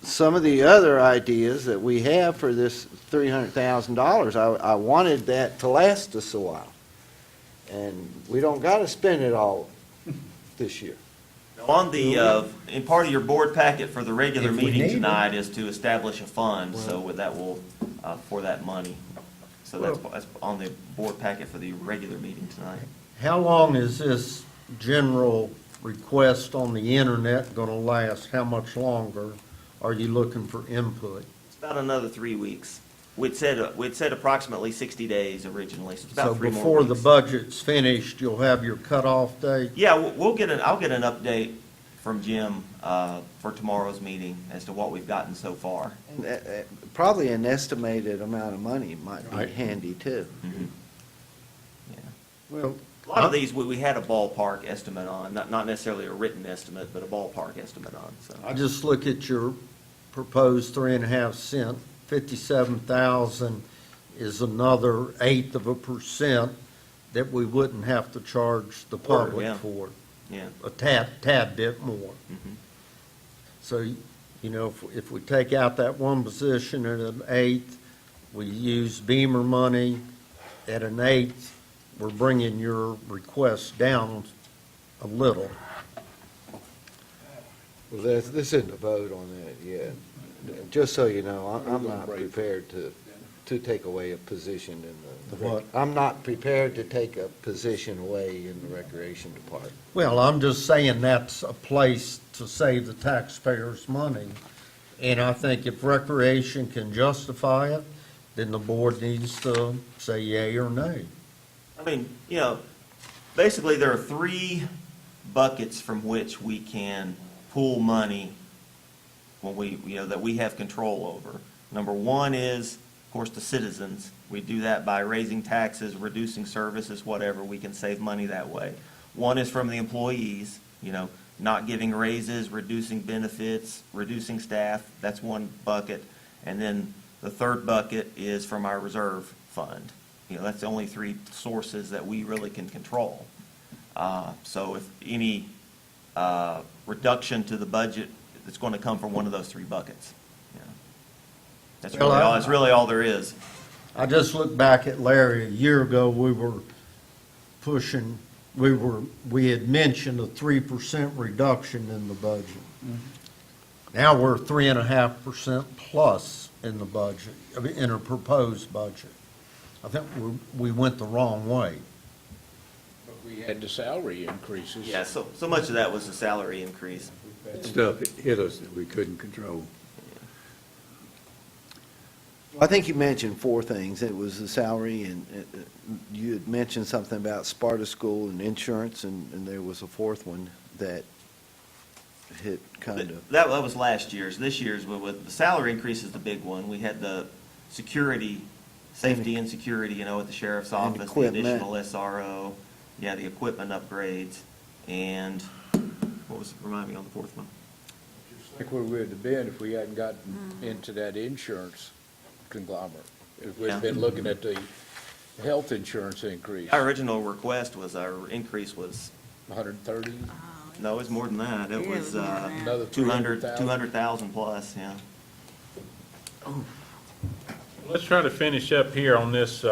some of the other ideas that we have for this $300,000. I wanted that to last us a while, and we don't got to spend it all this year. On the, in part of your board packet for the regular If we meeting need it. tonight is to establish a fund, so with that will, for that money. So that's on the board packet for the regular meeting tonight. How long is this general request on the internet going to last? How much longer are you looking for input? It's about another 3 weeks. We'd said approximately 60 days originally, so it's So about 3 more before the weeks. budget's finished, you'll have your cutoff date? Yeah, I'll get an update from Jim for tomorrow's meeting as to what we've gotten so far. And, probably an estimated amount of money might be handy, too. Yeah. Well, A lot of these, we had a ballpark estimate on, not necessarily a written estimate, but a ballpark estimate on, so. I just look at your proposed 3.5 cent, 57,000 is another 1/8% that we wouldn't have to charge the public yeah. for, Yeah. a tad bit more. Mhm. So, if we take out that one position at an 1/8, we use Beamer money at an 1/8, we're bringing your request down a little. Well, this isn't a vote on that yet. Just so you know, I'm not prepared to take away a position in the. What? I'm not prepared to take a position away in the recreation department. Well, I'm just saying that's a place to save the taxpayers' money. And I think if recreation can justify it, then the board needs to say yea or nay. I mean, basically there are 3 buckets from which we can pool money when that we have control over. Number 1 is of course, the citizens. We do that by raising taxes, reducing services, whatever. We can save money that way. One is from the employees, not giving raises, reducing benefits, reducing staff. That's one bucket. And then the third bucket is from our reserve fund. That's the only three sources that we really can control. So if any reduction to the budget, it's going to come from one of those three buckets. That's really all there is. I just looked back at Larry, a year ago, we were pushing, we had mentioned a 3% reduction in the budget. Now we're 3.5% plus in the budget, in a proposed budget. I think we went the wrong way. But we had the salary increases. Yeah, so much of that was the salary increase. Stuff hit us that we couldn't control. I think you mentioned four things. It was the salary, and you had mentioned something about Sparta School and insurance, and there was a fourth one that hit kind of. That was last year's. This year's, with the salary increase is the big one. We had the security, safety and security, at the sheriff's And office, the equipment. additional SRO, the equipment upgrades, and remind me on the fourth one? Just like where we would have been if we hadn't gotten into that insurance conglomerate. If we'd Yeah. been looking at the health insurance increase, Our original request was, our increase was, 130, no, it was more than that. It was another 200,000 300,000. plus, yeah. Let's try to finish up here on this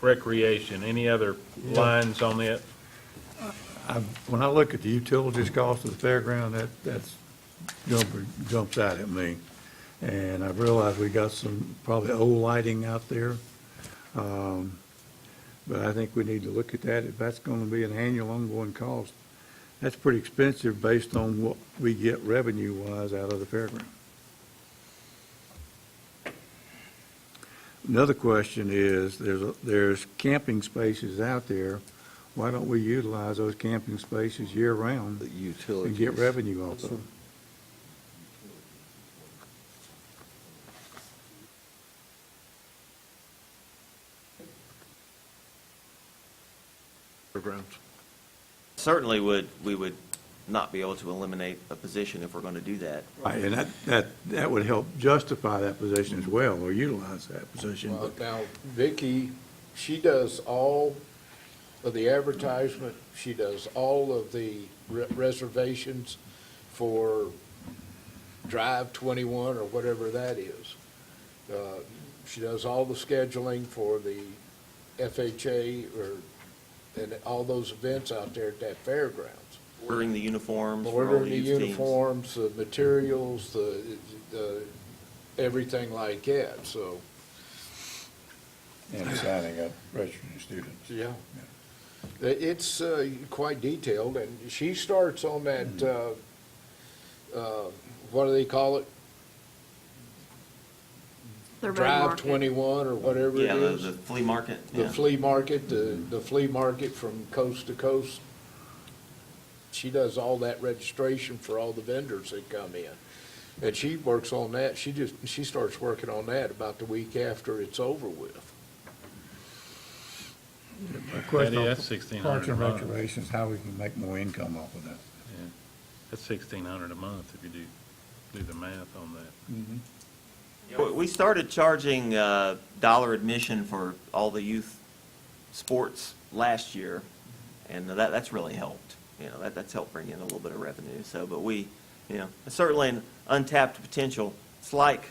recreation. Any other lines on it? When I look at the utilities cost of the fairground, that's jumps out at me. And I've realized we got some probably old lighting out there. But I think we need to look at that. If that's going to be an annual ongoing cost, that's pretty expensive based on what we get revenue-wise out of the fairground. Another question is, there's camping spaces out there. Why don't we utilize those camping spaces year-round The utilities. and get revenue off of them? fairgrounds. Certainly we would not be able to eliminate a position if we're going to do that. Right, and that would help justify that position as well, or utilize that position. Well, now, Vicki, she does all of the advertisement, she does all of the reservations for Drive 21 or whatever that is. She does all the scheduling for the FHA and all those events out there at that fairgrounds. Ordering the uniforms for all Ordering the the youth teams. uniforms, the materials, the everything like that, so. And signing up registering students. Yeah. It's quite detailed, and she starts on that, what do they call it? The red Drive market. 21 or whatever it Yeah, is. the flea market. The yeah. flea market, the flea market from coast to coast. She does all that registration for all the vendors that come in. And she works on that, she starts working on that about the week after it's over with. My question on That's $1,600 Parks and a month. Recreation is how we can make more income off of that. That's $1,600 a month if you do the math on that. Yeah, we started charging dollar admission for all the youth sports last year, and that's really helped. That's helped bring in a little bit of revenue. So, but it's certainly an untapped potential. It's like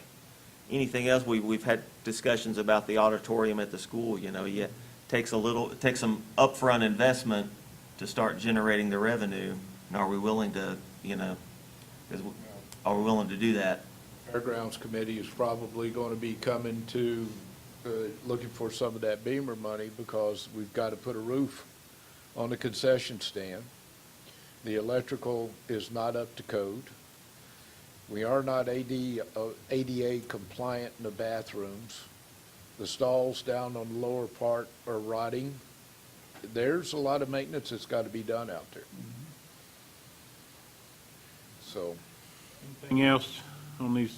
anything else. We've had discussions about the auditorium at the school. It takes some upfront investment to start generating the revenue. And are we willing to, are we willing to do that? Fairgrounds Committee is probably going to be coming to, looking for some of that Beamer money because we've got to put a roof on the concession stand. The electrical is not up to code. We are not ADA compliant in the bathrooms. The stalls down on the lower part are rotting. There's a lot of maintenance that's got to be done out there. So. Anything else on these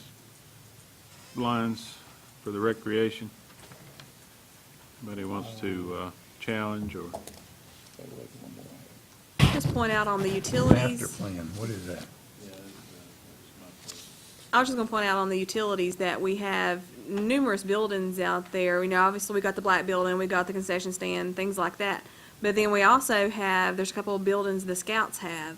lines for the recreation? Anybody wants to challenge or? Just point out on the utilities. Master plan, what is that? I was just gonna point out on the utilities that we have numerous buildings out there. You know, obviously, we got the black building, we got the concession stand, things like that. But then we also have, there's a couple of buildings the scouts have.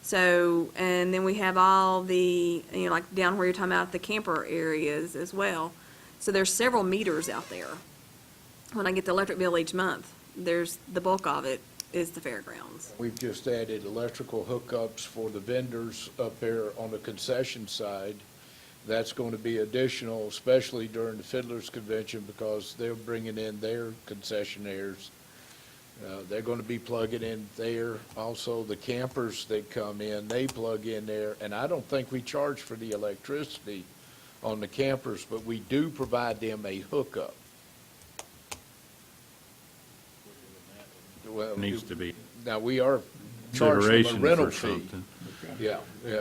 So, and then we have all the, you know, like down where you're talking about the camper areas as well. So there's several meters out there. When I get the electric bill each month, there's, the bulk of it is the fairgrounds. We've just added electrical hookups for the vendors up there on the concession side. That's going to be additional, especially during the Fiddlers Convention, because they're bringing in their concessionaires. They're going to be plugging in there. Also, the campers that come in, they plug in there. And I don't think we charge for the electricity on the campers, but we do provide them a hookup. Well, Needs to be now, we are charging them a consideration rental for fee. something. Yeah,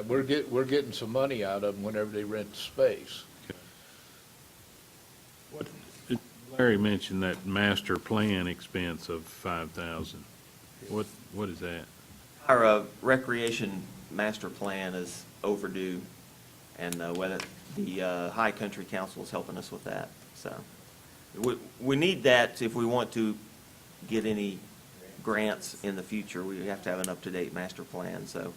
we're getting some money out of them whenever they rent the space. Larry mentioned that master plan expense of 5,000. What is that? Our recreation master plan is overdue, and whether the High Country Council is helping us with that. So we need that if we want to get any grants in the future. We have to have an up-to-date master plan. So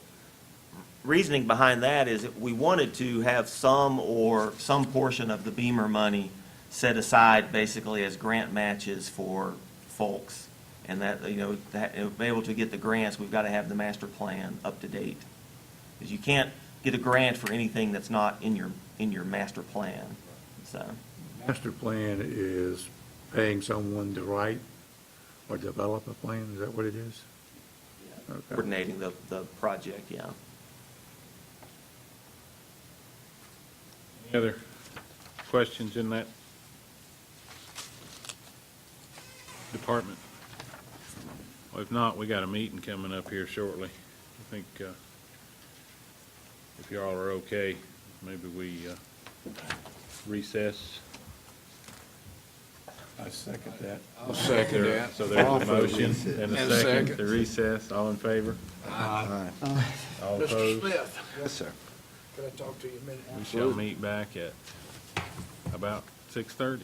reasoning behind that is that we wanted to have some or some portion of the Beamer money set aside basically as grant matches for folks. And that, you know, that, to be able to get the grants, we've got to have the master plan up to date. Because you can't get a grant for anything that's not in your master plan, so. Master plan is paying someone to write or develop a plan, is that what it is? Okay. Coordinating the project, yeah. Any other questions in that department? Well, if not, we got a meeting coming up here shortly. I think if y'all are okay, maybe we recess. I second that. I'll second that. So there's a motion and And a a second second. to recess. All in favor? Aye. All Mr. opposed? Smith, Yes, sir. can I talk to you a minute? We shall meet back at about 6:30.